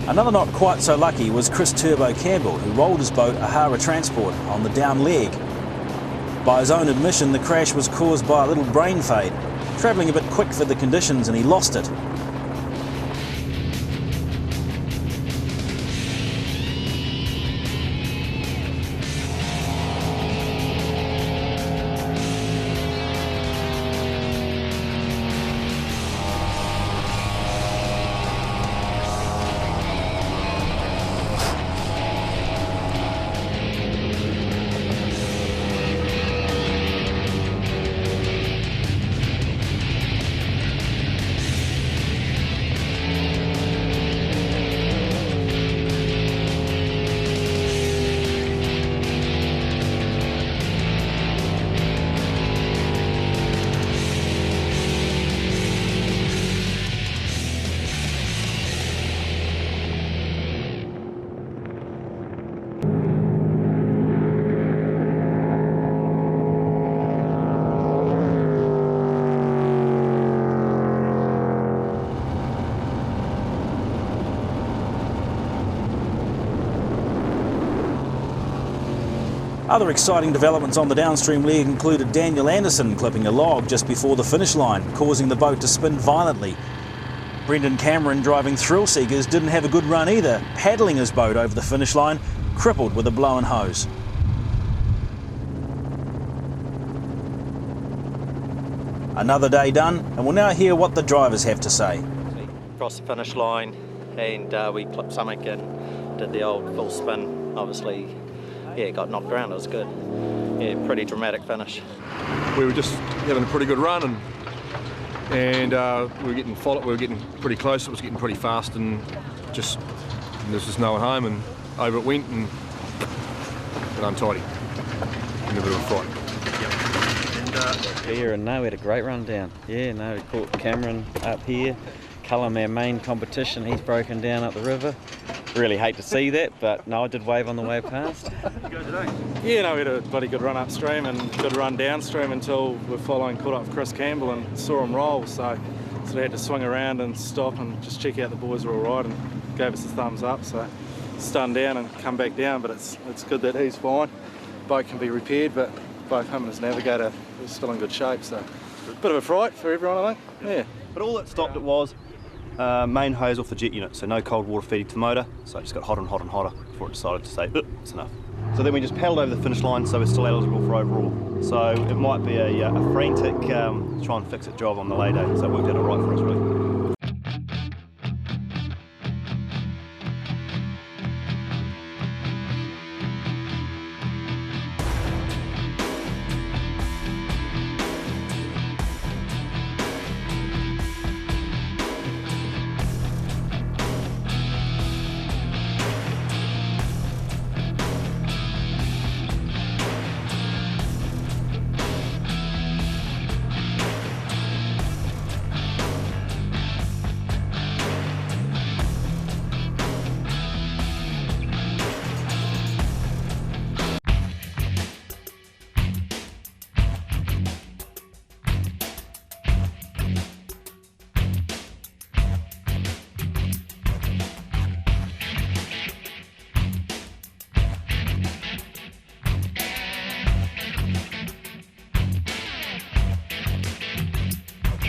Another not quite so lucky was Chris Turbo Campbell, who rolled his boat Ahara Transport on the down leg. By his own admission, the crash was caused by a little brain fade, travelling a bit quick for the conditions, and he lost it. Other exciting developments on the downstream leg included Daniel Anderson clipping a log just before the finish line, causing the boat to spin violently. Brendan Cameron, driving Thrill Seekers, didn't have a good run either, paddling his boat over the finish line, crippled with a blown hose. Another day done, and we'll now hear what the drivers have to say. Across the finish line, and we clipped something and did the old full spin. Obviously, yeah, got knocked around. It was good. Yeah, pretty dramatic finish. We were just having a pretty good run, and we were getting followed. We were getting pretty close. It was getting pretty fast, and there's just no one home, and over it went, and untidy. And a bit of a fright. Here and no, we had a great run down. Yeah, no, we caught Cameron up here. Cullum, our main competition, he's broken down up the river. Really hate to see that, but no, I did wave on the way past. Yeah, no, we had a bloody good run upstream and good run downstream until we're caught up with Chris Campbell and saw him roll. So we had to swing around and stop and just check out the boys were all right and gave us a thumbs up. So stunned down and come back down, but it's good that he's fine. Boat can be repaired, but both him and his navigator are still in good shape. So a bit of a fright for everyone, I think. Yeah. But all that stopped it was main hose off the jet unit, so no cold water feeding to the motor, so it just got hotter and hotter and hotter before it decided to say, it's enough. So then we just paddled over the finish line, so we're still eligible for overall. So it might be a frantic try and fix it job on the lay day, so it worked out all right for us really.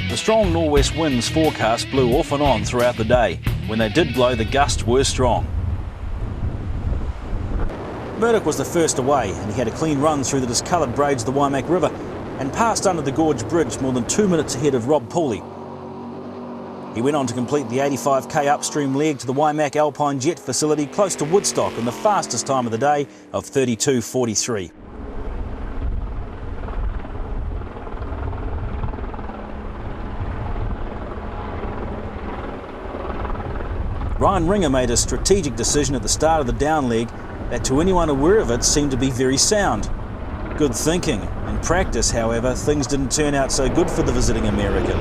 The strong northwest winds forecast blew off and on throughout the day. When they did blow, the gusts were strong. Murdoch was the first away, and he had a clean run through the discoloured braids of the Waimakariri River and passed under the Gorge Bridge more than 2 minutes ahead of Rob Pooley. He went on to complete the 85k upstream leg to the Waimak Alpine Jet facility close to Woodstock in the fastest time of the day of 32:43. Ryan Ringer made a strategic decision at the start of the down leg that to anyone aware of it seemed to be very sound. Good thinking. In practice, however, things didn't turn out so good for the visiting American.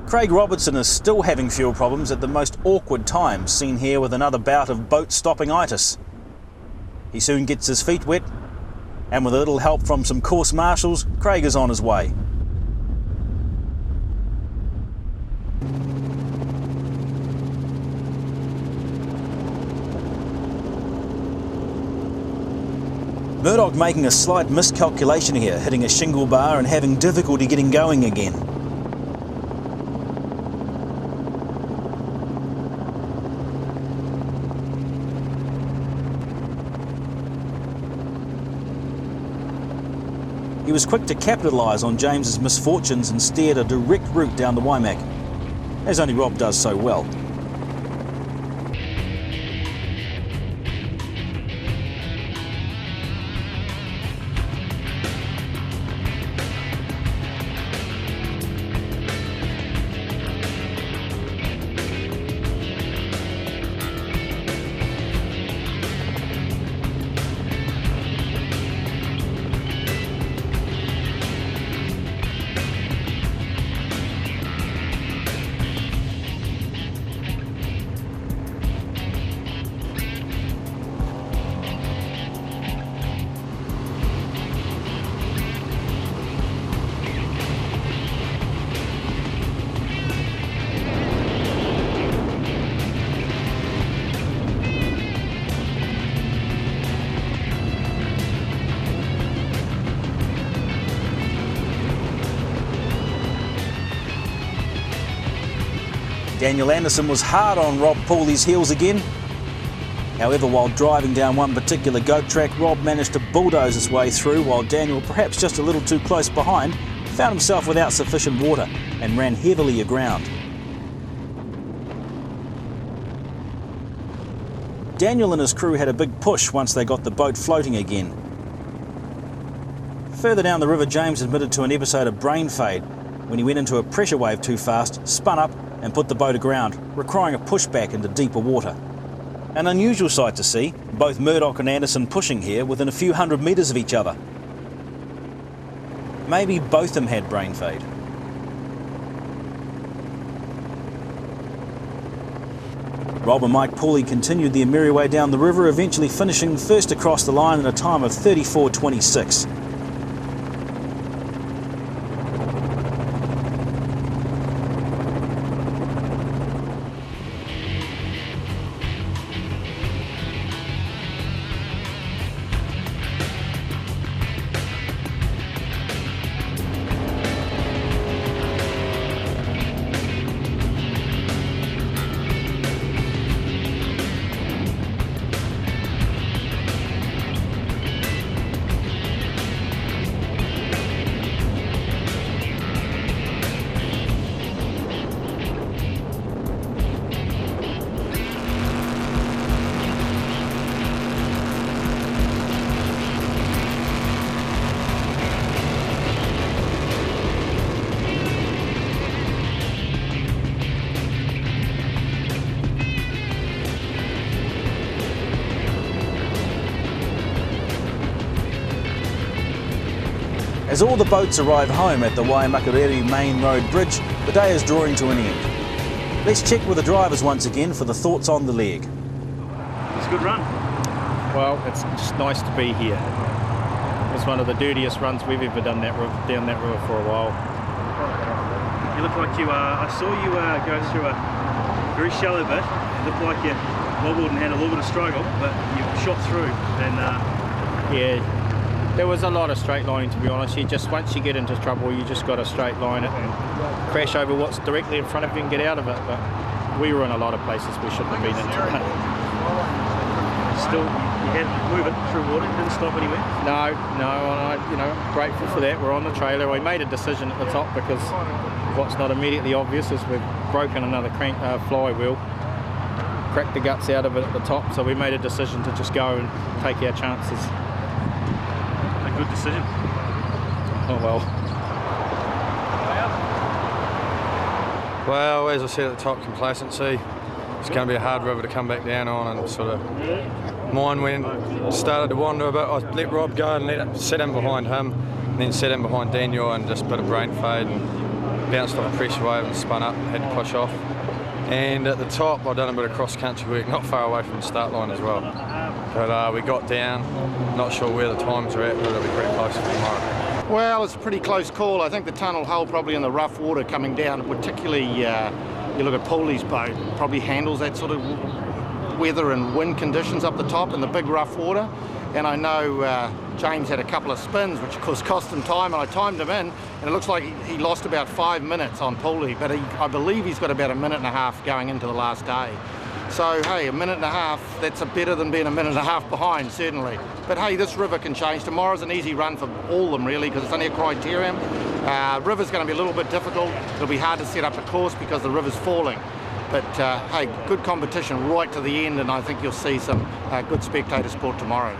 Craig Robertson is still having fuel problems at the most awkward times, seen here with another bout of boat stopping-itis. He soon gets his feet wet, and with a little help from some course marshals, Craig is on his way. Murdoch making a slight miscalculation here, hitting a shingle bar and having difficulty getting going again. He was quick to capitalise on James's misfortunes and steered a direct route down the Waimak, as only Rob does so well. Daniel Anderson was hard on Rob Pooley's heels again. However, while driving down one particular goat track, Rob managed to bulldoze his way through, while Daniel, perhaps just a little too close behind, found himself without sufficient water and ran heavily aground. Daniel and his crew had a big push once they got the boat floating again. Further down the river, James admitted to an episode of brain fade when he went into a pressure wave too fast, spun up and put the boat aground, requiring a pushback into deeper water. An unusual sight to see, both Murdoch and Anderson pushing here within a few hundred metres of each other. Maybe both of them had brain fade. Rob and Mike Pooley continued their merry way down the river, eventually finishing first across the line in a time of 34:26. As all the boats arrive home at the Waimakariri main road bridge, the day is drawing to an end. Let's check with the drivers once again for the thoughts on the leg. It's a good run. Well, it's just nice to be here. It's one of the dirtiest runs we've ever done down that river for a while. You look like you I saw you go through a very shallow bit. It looked like you wobbled and had a little bit of struggle, but you shot through. And yeah. There was a lot of straight lining, to be honest. Once you get into trouble, you just got to straight line it and crash over what's directly in front of you and get out of it. But we were in a lot of places we shouldn't have been in. Still, you had to move it through water. Didn't stop anywhere. No, and I'm grateful for that. We're on the trailer. We made a decision at the top because what's not immediately obvious is we've broken another flywheel, cracked the guts out of it at the top. So we made a decision to just go and take our chances. Good decision. Oh well. Well, as I said at the top, complacency. It's going to be a hard river to come back down on, and sort of mine when started to wander a bit. I let Rob go and set him behind him, and then set him behind Daniel, and just a bit of brain fade. And bounced off a pressure wave and spun up, had to push off. And at the top, I've done a bit of cross-country work, not far away from the start line as well. But we got down, not sure where the times are at, but it'll be pretty close for tomorrow. Well, it's a pretty close call. I think the tunnel hull probably in the rough water coming down, particularly you look at Paulie's boat, probably handles that sort of weather and wind conditions up the top in the big rough water. And I know James had a couple of spins, which of course cost him time, and I timed him in, and it looks like he lost about 5 minutes on Paulie, but I believe he's got about a minute and a half going into the last day. So, hey, a minute and a half, that's better than being a minute and a half behind, certainly. But hey, this river can change. Tomorrow's an easy run for all of them, really, because it's only a criterium. River's going to be a little bit difficult. It'll be hard to set up a course because the river's falling. But hey, good competition right to the end, and I think you'll see some good spectator sport tomorrow.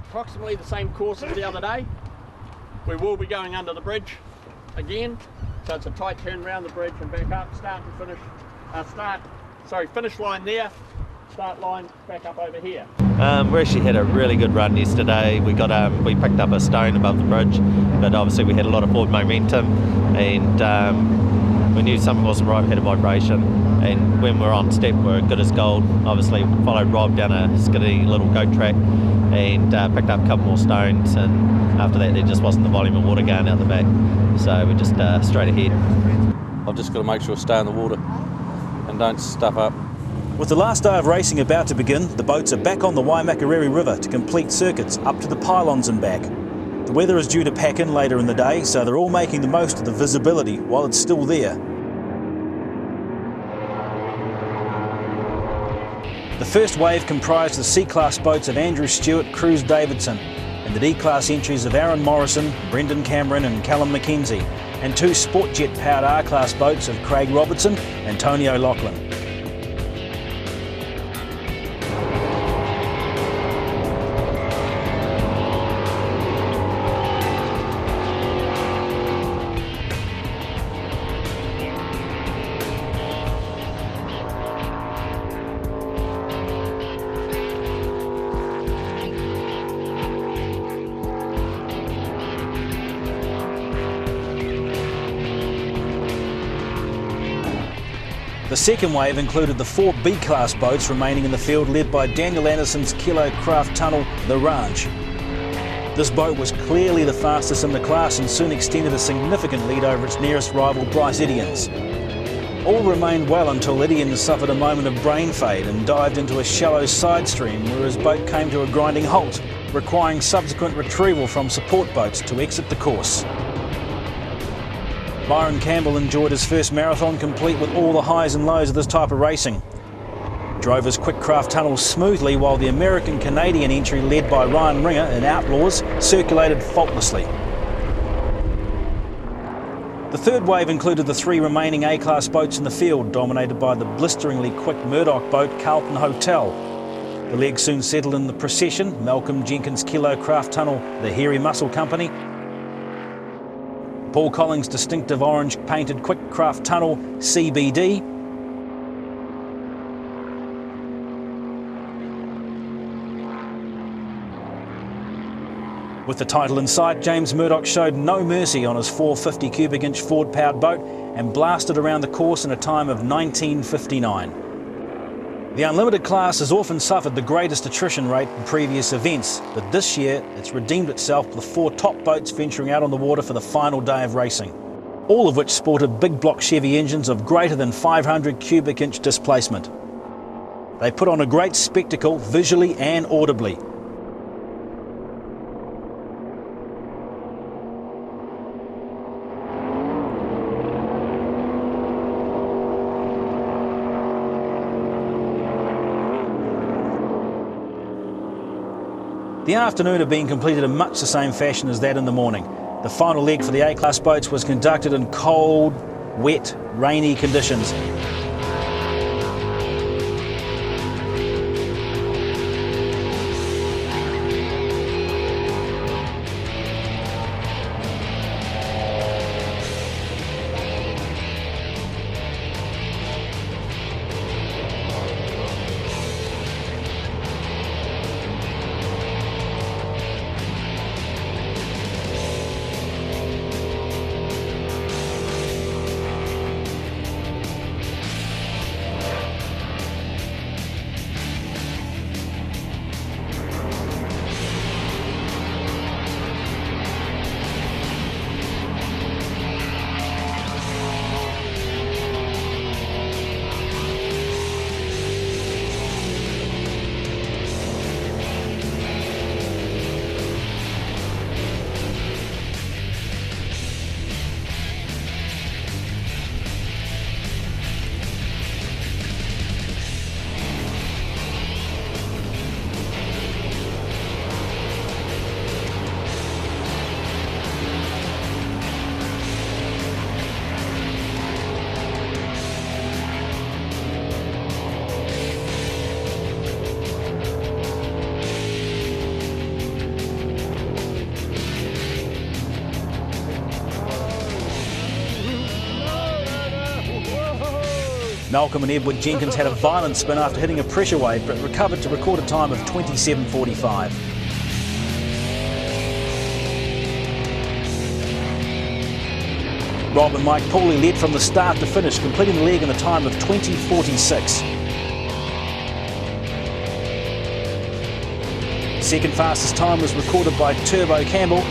Approximately the same course as the other day. We will be going under the bridge again, so it's a tight turn around the bridge and back up, finish line there, start line back up over here. We actually had a really good run yesterday. We picked up a stone above the bridge, but obviously we had a lot of forward momentum, and we knew something wasn't right. We had a vibration, and when we were on step, we were good as gold. Obviously followed Rob down a skiddy little goat track and picked up a couple more stones, and after that there just wasn't the volume of water going out the back, so we just straight ahead. I've just got to make sure I stay in the water and don't stuff up. With the last day of racing about to begin, the boats are back on the Waimakariri River to complete circuits up to the pylons and back. The weather is due to pack in later in the day, so they're all making the most of the visibility while it's still there. The first wave comprised the C-Class boats of Andrew Stewart, Cruz Davidson, and the D-Class entries of Aaron Morrison, Brendan Cameron and Callum McKenzie, and two Sport Jet powered R-Class boats of Craig Robertson and Tony O'Loughlin. The second wave included the four B-Class boats remaining in the field, led by Daniel Anderson's Kilo Craft Tunnel, the Ranch. This boat was clearly the fastest in the class and soon extended a significant lead over its nearest rival, Bryce Idians. All remained well until Idians suffered a moment of brain fade and dived into a shallow side stream where his boat came to a grinding halt, requiring subsequent retrieval from support boats to exit the course. Byron Campbell enjoyed his first marathon complete with all the highs and lows of this type of racing. Drove his quick craft tunnel smoothly while the American-Canadian entry led by Ryan Ringer in Outlaws circulated faultlessly. The third wave included the three remaining A-Class boats in the field, dominated by the blisteringly quick Murdoch boat Carlton Hotel. The leg soon settled in the procession, Malcolm Jenkins' Kilo Craft Tunnel, the Hairy Muscle Company, Paul Collins' distinctive orange painted quick craft tunnel, CBD, with the title in sight, James Murdoch showed no mercy on his 450 cubic inch Ford powered boat and blasted around the course in a time of 19:59. The Unlimited class has often suffered the greatest attrition rate in previous events, but this year it's redeemed itself with the four top boats venturing out on the water for the final day of racing. all of which sported big block Chevy engines of greater than 500 cubic inch displacement. They put on a great spectacle visually and audibly. The afternoon had been completed in much the same fashion as that in the morning. The final leg for the A-class boats was conducted in cold, wet, rainy conditions. Malcolm and Edward Jenkins had a violent spin after hitting a pressure wave, but recovered to record a time of 27:45. Rob and Mike Pooley led from the start to finish, completing the leg in a time of 20:46. Second fastest time was recorded by Turbo Campbell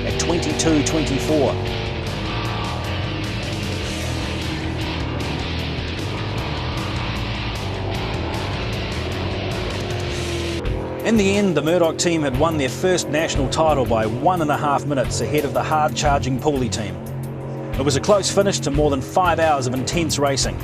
at 22:24. In the end, the Murdoch team had won their first national title by 1.5 minutes ahead of the hard-charging Pooley team. It was a close finish to more than 5 hours of intense racing.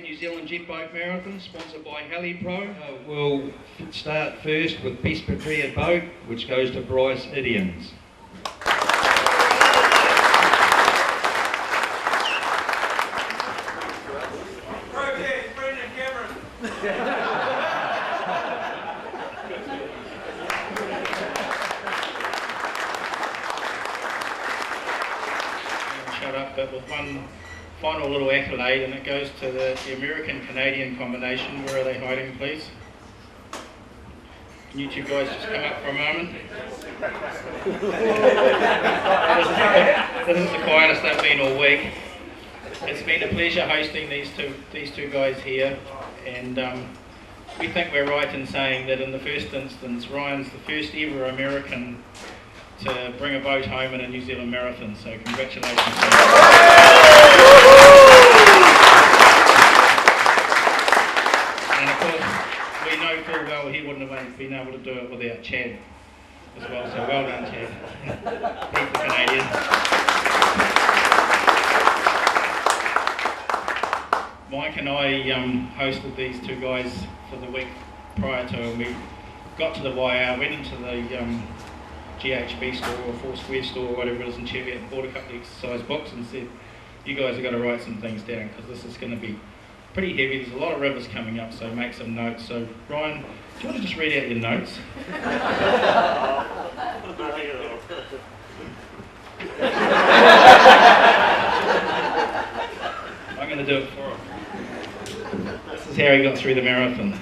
New Zealand Jet Boat Marathon, sponsored by HeliPro. We'll start first with Best Prepared Boat, which goes to Bryce Idians. Shut up, but with one final little accolade, and it goes to the American-Canadian combination. Where are they hiding, please? Can you two guys just come up for a moment? This is the quietest they've been all week. It's been a pleasure hosting these two guys here, and we think we're right in saying that in the first instance, Ryan's the first ever American to bring a boat home in a New Zealand marathon, so congratulations. And of course, we know full well he wouldn't have been able to do it without Chad as well, so well done to you. Keep the Canadian. Mike and I hosted these two guys for the week prior to, and we got to the Waiau, went into the GHB store or Four Square store or whatever it is in Cheviot, and bought a couple of exercise books and said, you guys have got to write some things down because this is going to be pretty heavy. There's a lot of rivers coming up, so make some notes. So Ryan, do you want to just read out your notes? I'm going to do it for him. This is how he got through the marathon.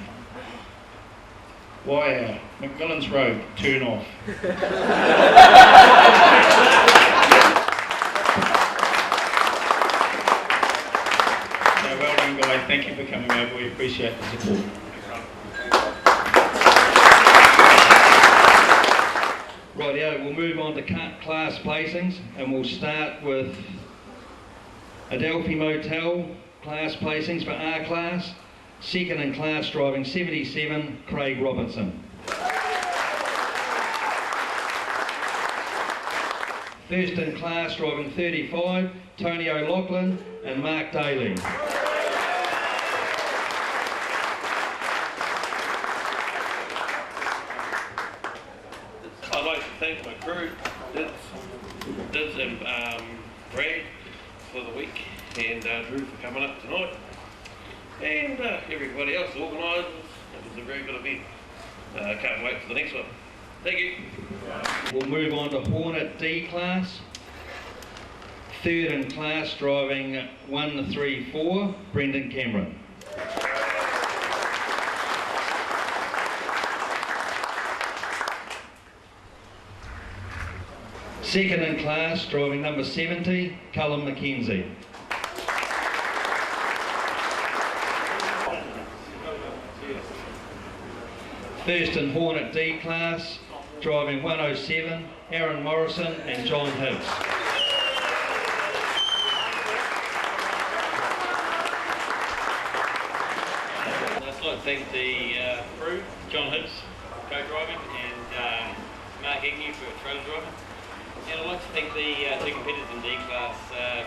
Waiau, McMillan's Road, turn off. So well done, guys. Thank you for coming over. We appreciate the support. Rightio, we'll move on to class placings, and we'll start with Adelphi Motel class placings for R class. Second in class driving 77, Craig Robertson. First in class driving 35, Tony O'Loughlin and Mark Daly. I'd like to thank my crew, Dids and Brad for the week, and Drew for coming up tonight. And everybody else, the organisers. It was a very good event. Can't wait for the next one. Thank you. We'll move on to Hornet D class. Third in class driving 1-3-4, Brendan Cameron. Second in class driving number 70, Callum McKenzie. First in Hornet D class, driving 107, Aaron Morrison and John Hibbs. I'd just like to thank the crew, John Hibbs, co-driving, and Mark Agnew for trailer driving. And I'd like to thank the two competitors in D class,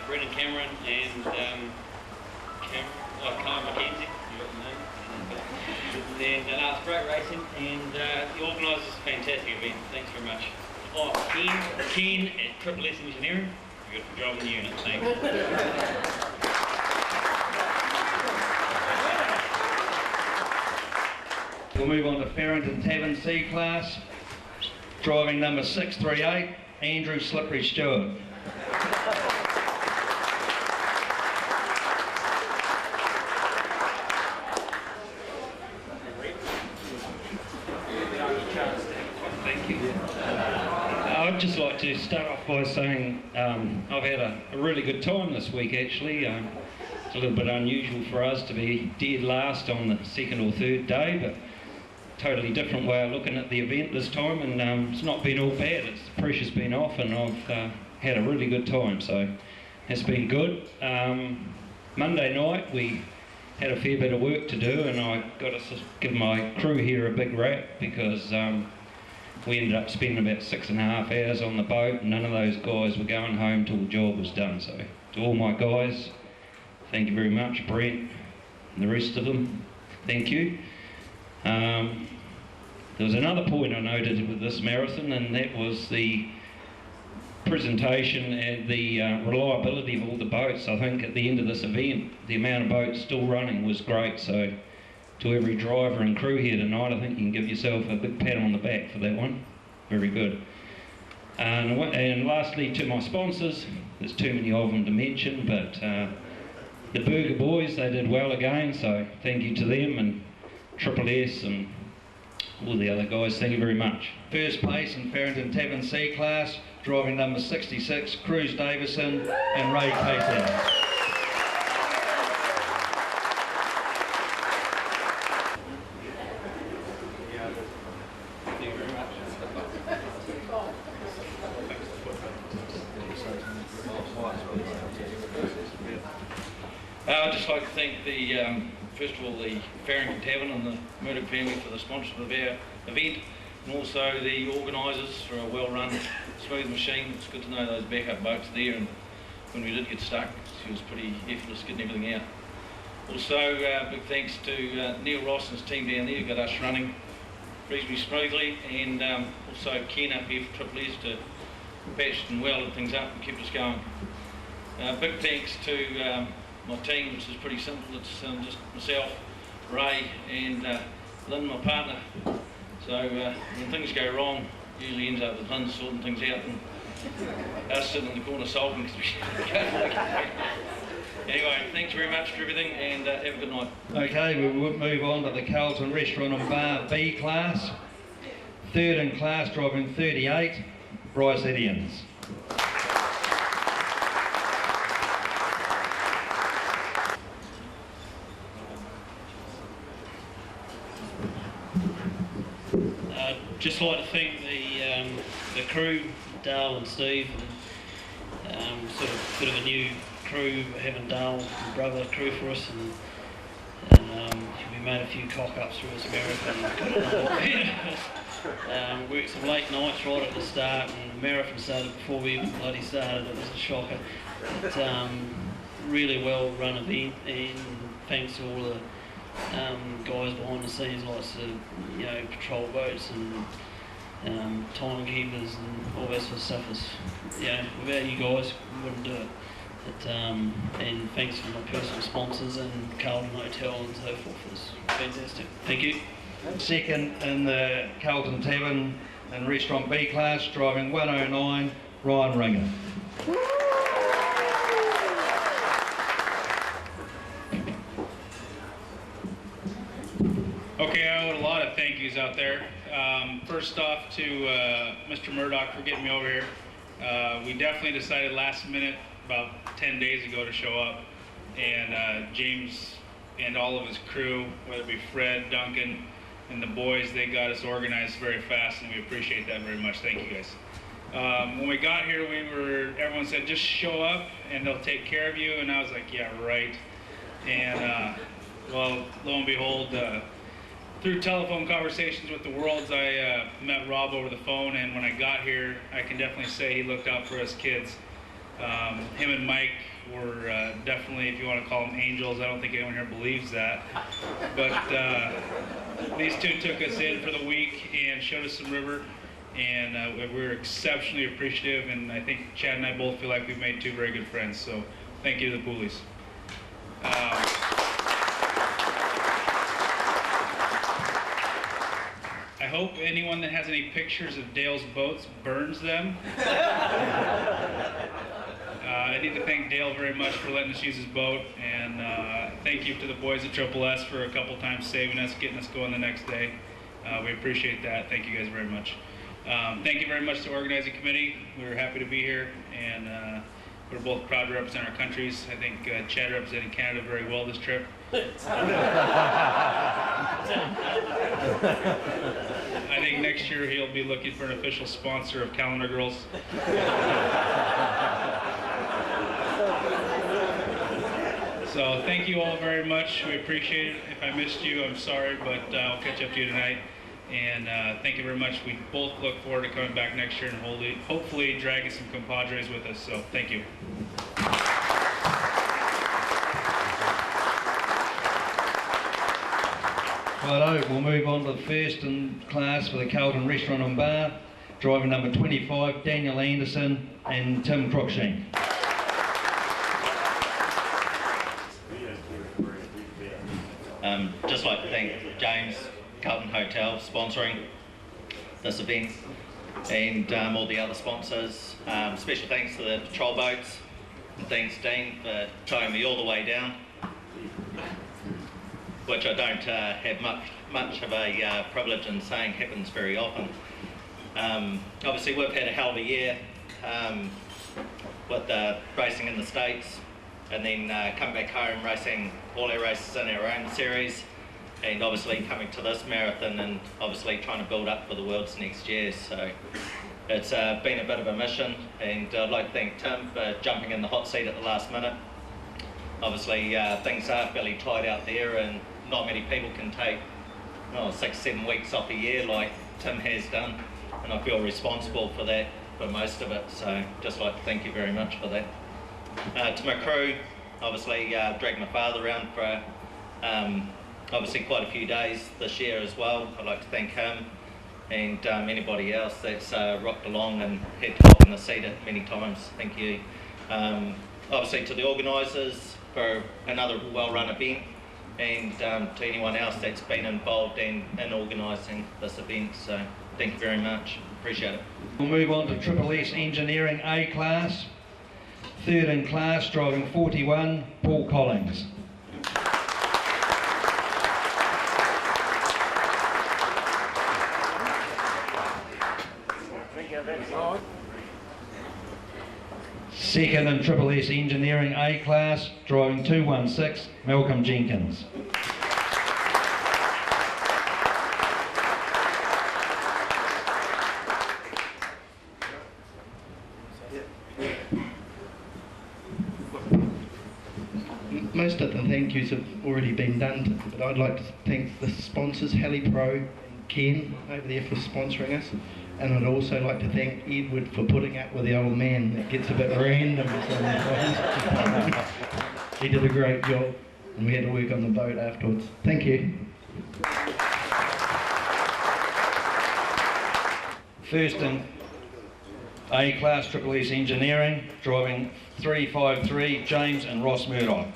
Brendan Cameron and Callum McKenzie. And it's great racing, and the organisers, fantastic event. Thanks very much. Oh, Ken at Triple S Engineering, you've got a job in the unit. Thanks. We'll move on to Farrington Tavern C class, driving number 638, Andrew Slippery Stewart. I'd just like to start off by saying I've had a really good time this week actually. It's a little bit unusual for us to be dead last on the second or third day, but totally different way of looking at the event this time, and it's not been all bad. The pressure's been off and I've had a really good time, so it's been good. Monday night we had a fair bit of work to do, and I got to give my crew here a big rap because we ended up spending about 6.5 hours on the boat, and none of those guys were going home till the job was done. So to all my guys, thank you very much. Brent and the rest of them, thank you. There was another point I noted with this marathon, and that was the presentation and the reliability of all the boats. I think at the end of this event, the amount of boats still running was great. So to every driver and crew here tonight, I think you can give yourself a big pat on the back for that one. Very good. And lastly, to my sponsors, there's too many of them to mention, but the Burger Boys, they did well again, so thank you to them, and Triple S and all the other guys, thank you very much. First place in Farrington Tavern C class, driving number 66, Cruz Davison and Ray Casey. I'd just like to thank the, first of all, the Farrington Tavern and the Murdoch family for the sponsorship of our event. and also the organisers for a well-run, smooth machine. It's good to know those backup boats there, and when we did get stuck, she was pretty effortless getting everything out. Also, big thanks to Neil Ross and his team down there who got us running reasonably smoothly, and also Ken up here for Triple S to patch and welded things up and kept us going. Big thanks to my team, which is pretty simple. It's just myself, Ray, and Lynn, my partner. So when things go wrong, it usually ends up with Lynn sorting things out and us sitting in the corner sulking. Anyway, thanks very much for everything, and have a good night. Okay, we'll move on to the Carlton Restaurant and Bar B class. Third in class, driving 38, Bryce Edians. Just like to thank the crew, Dale and Steve, and sort of a bit of a new crew, having Dale and brother crew for us, and we made a few cock-ups through this marathon. Worked some late nights right at the start, and the marathon started before we even bloody started. It was a shocker. It's really well run event, and thanks to all the guys behind the scenes, like patrol boats and timekeepers and all that sort of stuff. Without you guys, we wouldn't do it. And thanks for my personal sponsors and Carlton Hotel and so forth. It's fantastic. Thank you. Second in the Carlton Tavern and Restaurant B class, driving 109, Ryan Ringer. Okay, I owe a lot of thank yous out there. First off to Mr. Murdoch for getting me over here. We definitely decided last minute, about 10 days ago, to show up, and James and all of his crew, whether it be Fred, Duncan, and the boys, they got us organized very fast, and we appreciate that very much. Thank you guys. When we got here, everyone said just show up and they'll take care of you, and I was like, yeah, right. And well, lo and behold, through telephone conversations with the Worlds, I met Rob over the phone, and when I got here, I can definitely say he looked out for us kids. Him and Mike were definitely, if you want to call them angels, I don't think anyone here believes that. But these two took us in for the week and showed us some river, and we're exceptionally appreciative, and I think Chad and I both feel like we've made two very good friends, so thank you to the Poolies. I hope anyone that has any pictures of Dale's boats burns them. I need to thank Dale very much for letting us use his boat, and thank you to the boys at Triple S for a couple times saving us, getting us going the next day. We appreciate that. Thank you guys very much. Thank you very much to the organizing committee. We're happy to be here, and we're both proud to represent our countries. I think Chad represented Canada very well this trip. I think next year he'll be looking for an official sponsor of Calendar Girls. So thank you all very much. We appreciate it. If I missed you, I'm sorry, but I'll catch up to you tonight. And thank you very much. We both look forward to coming back next year and hopefully dragging some compadres with us. So thank you. Righto, we'll move on to the first in class for the Carlton Restaurant and Bar, driving number 25, Daniel Anderson and Tim Cruikshank. Just like to thank James, Carlton Hotel, sponsoring this event, and all the other sponsors. Special thanks to the patrol boats, and thanks Dean for towing me all the way down, which I don't have much of a privilege in saying happens very often. Obviously we've had a hell of a year with racing in the States, and then come back home racing all our races in our own series, and obviously coming to this marathon and obviously trying to build up for the Worlds next year. So it's been a bit of a mission, and I'd like to thank Tim for jumping in the hot seat at the last minute. Obviously things are fairly tight out there, and not many people can take 6-7 weeks off a year like Tim has done, and I feel responsible for that, for most of it, so just like to thank you very much for that. To my crew, obviously dragged my father around for obviously quite a few days this year as well. I'd like to thank him and anybody else that's rocked along and had to hop in the seat at many times. Thank you. Obviously to the organisers for another well-run event, and to anyone else that's been involved in organising this event. So thank you very much. Appreciate it. We'll move on to Triple S Engineering A class. Third in class, driving 41, Paul Collins. Second in Triple S Engineering A class, driving 216, Malcolm Jenkins. Most of the thank yous have already been done, but I'd like to thank the sponsors, HeliPro and Ken over there for sponsoring us. And I'd also like to thank Edward for putting up with the old man that gets a bit random sometimes. He did a great job, and we had to work on the boat afterwards. Thank you. First in A class, Triple S Engineering, driving 353, James and Ross Murdoch.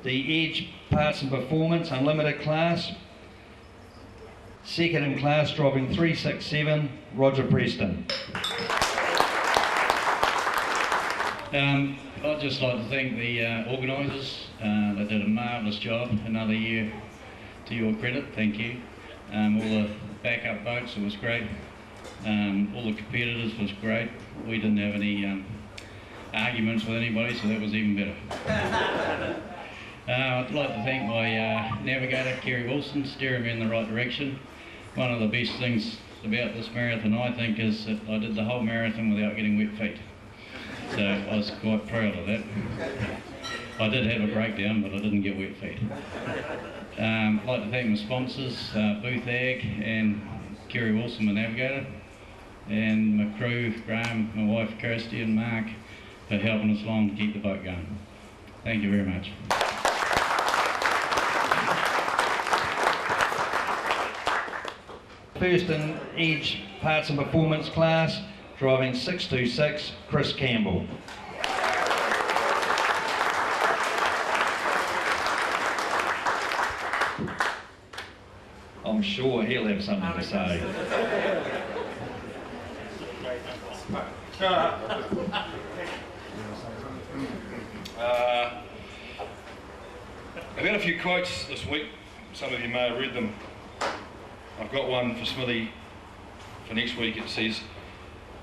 The Edge Parts and Performance Unlimited class. Second in class, driving 367, Roger Preston. I'd just like to thank the organisers. They did a marvellous job. Another year to your credit, thank you. All the backup boats, it was great. All the competitors was great. We didn't have any arguments with anybody, so that was even better. I'd like to thank my navigator, Kerry Wilson, steering me in the right direction. One of the best things about this marathon, I think, is that I did the whole marathon without getting wet feet. So I was quite proud of that. I did have a breakdown, but I didn't get wet feet. I'd like to thank my sponsors, Booth Ag and Kerry Wilson, my navigator, and my crew, Graham, my wife Kirsty and Mark, for helping us along to keep the boat going. Thank you very much. First in Edge Parts and Performance class, driving 626, Chris Campbell. I'm sure he'll have something to say. I've had a few quotes this week. Some of you may have read them. I've got one for Smithy for next week. It says,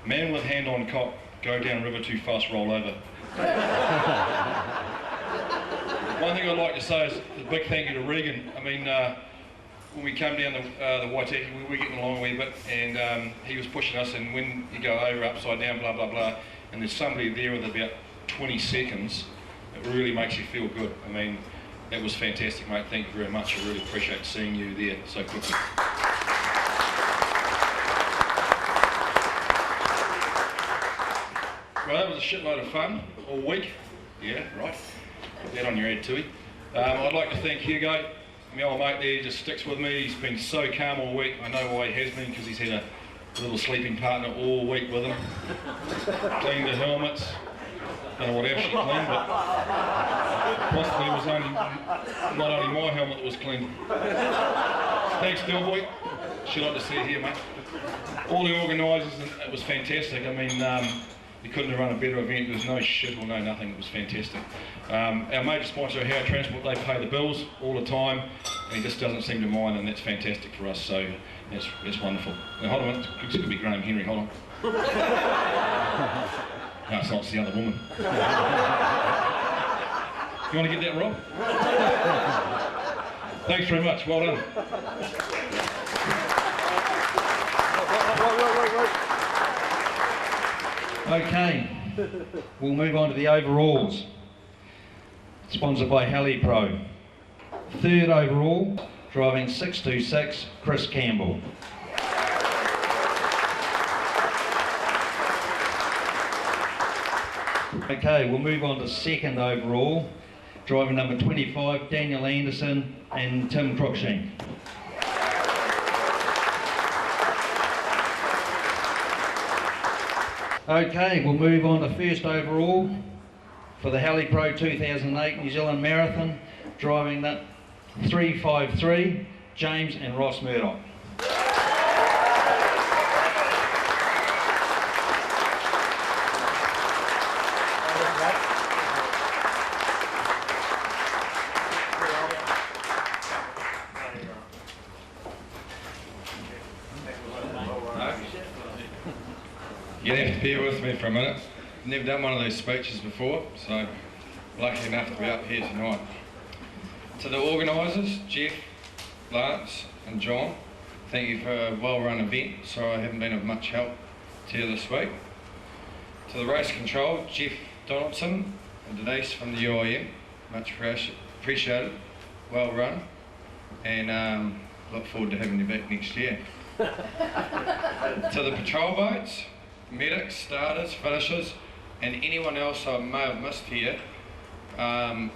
"Man with hand on cock, go down river too fast, roll over." One thing I'd like to say is a big thank you to Regan. I mean, when we came down the Whitechii, we were getting along a wee bit, and he was pushing us, and when you go over, upside down, blah, blah, blah, and there's somebody there with about 20 seconds, it really makes you feel good. I mean, that was fantastic, mate. Thank you very much. I really appreciate seeing you there so quickly. Well, that was a shitload of fun all week. Yeah, right. Put that on your head, Tui. I'd like to thank Hugo. My old mate there, he just sticks with me. He's been so calm all week. I know why he has been, because he's had a little sleeping partner all week with him. Cleaned the helmets. Don't know what else she cleaned, but possibly it was not only my helmet that was cleaned. Thanks, Delboy. Shit like to see you here, mate. All the organisers, it was fantastic. I mean, you couldn't have run a better event. There was no shit or no nothing. It was fantastic. Our major sponsor, How Transport, they pay the bills all the time, and he just doesn't seem to mind, and that's fantastic for us. So that's wonderful. Now hold on, it's going to be Graham Henry. Hold on. No, it's not. It's the other woman. You want to get that, Rob? Thanks very much. Well done. Okay, we'll move on to the overalls. Sponsored by Heli Pro. Third overall, driving 626, Chris Campbell. Okay, we'll move on to second overall, driving number 25, Daniel Anderson and Tim Cruikshank. Okay, we'll move on to first overall for the Heli Pro 2008 New Zealand Marathon, driving that 353, James and Ross Murdoch. You're going to have to bear with me for a minute. I've never done one of these speeches before, so lucky enough to be up here tonight. To the organisers, Jeff, Lance and John, thank you for a well-run event. Sorry I haven't been of much help to you this week. To the race control, Jeff Donaldson and Denise from the UIM, much appreciated, well run, and look forward to having you back next year. To the patrol boats, medics, starters, finishers, and anyone else I may have missed here, I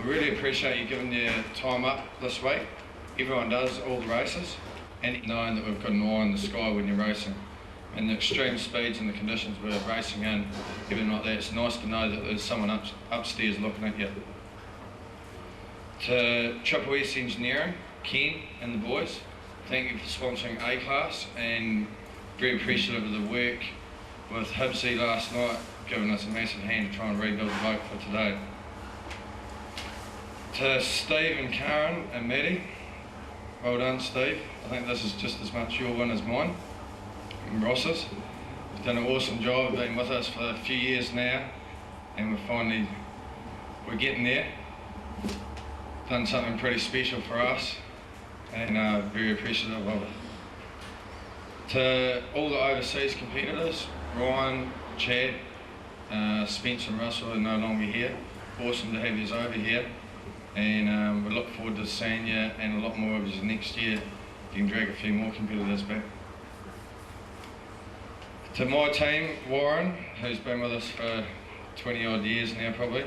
really appreciate you giving your time up this week. Everyone does, all the races, and knowing that we've got an eye in the sky when you're racing. And the extreme speeds and the conditions we're racing in, everything like that, it's nice to know that there's someone upstairs looking at you. To Triple S Engineering, Ken and the boys, thank you for sponsoring A-Class, and very appreciative of the work with Hibsy last night, giving us a massive hand to try and rebuild the boat for today. To Steve and Karen and Maddie, well done Steve. I think this is just as much your win as mine, and Ross's. You've done an awesome job, been with us for a few years now, and we're getting there. Done something pretty special for us, and very appreciative of it. To all the overseas competitors, Ryan, Chad, Spencer and Russell are no longer here. Awesome to have you over here, and we look forward to seeing you and a lot more of you next year. You can drag a few more competitors back. To my team, Warren, who's been with us for 20 odd years now probably.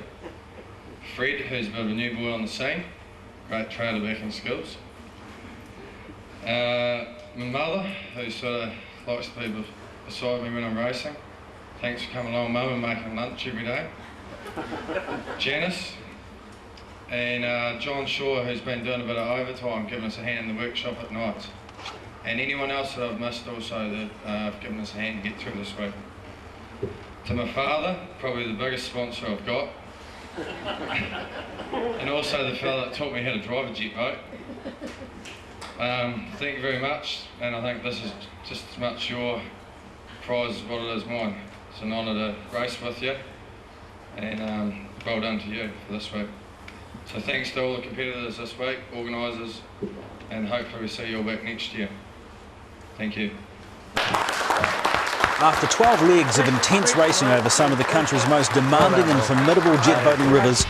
Fred, who's a bit of a new boy on the scene, great trailer backing skills. My mother, who sort of likes to be beside me when I'm racing. Thanks for coming along, Mum, and making lunch every day. Janice, and John Shaw, who's been doing a bit of overtime, giving us a hand in the workshop at night. And anyone else that I've missed also that have given us a hand to get through this week. To my father, probably the biggest sponsor I've got. And also the fella that taught me how to drive a jet boat. Thank you very much, and I think this is just as much your prize as what it is mine. It's an honour to race with you, and well done to you for this week. So thanks to all the competitors this week, organisers, and hopefully we see you all back next year. Thank you. After 12 legs of intense racing over some of the country's most demanding and formidable jet boating rivers,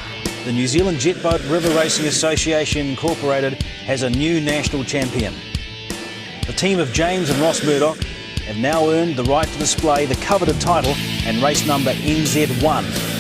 the New Zealand Jet Boat River Racing Association Incorporated has a new national champion. The team of James and Ross Murdoch have now earned the right to display the coveted title and race number NZ1.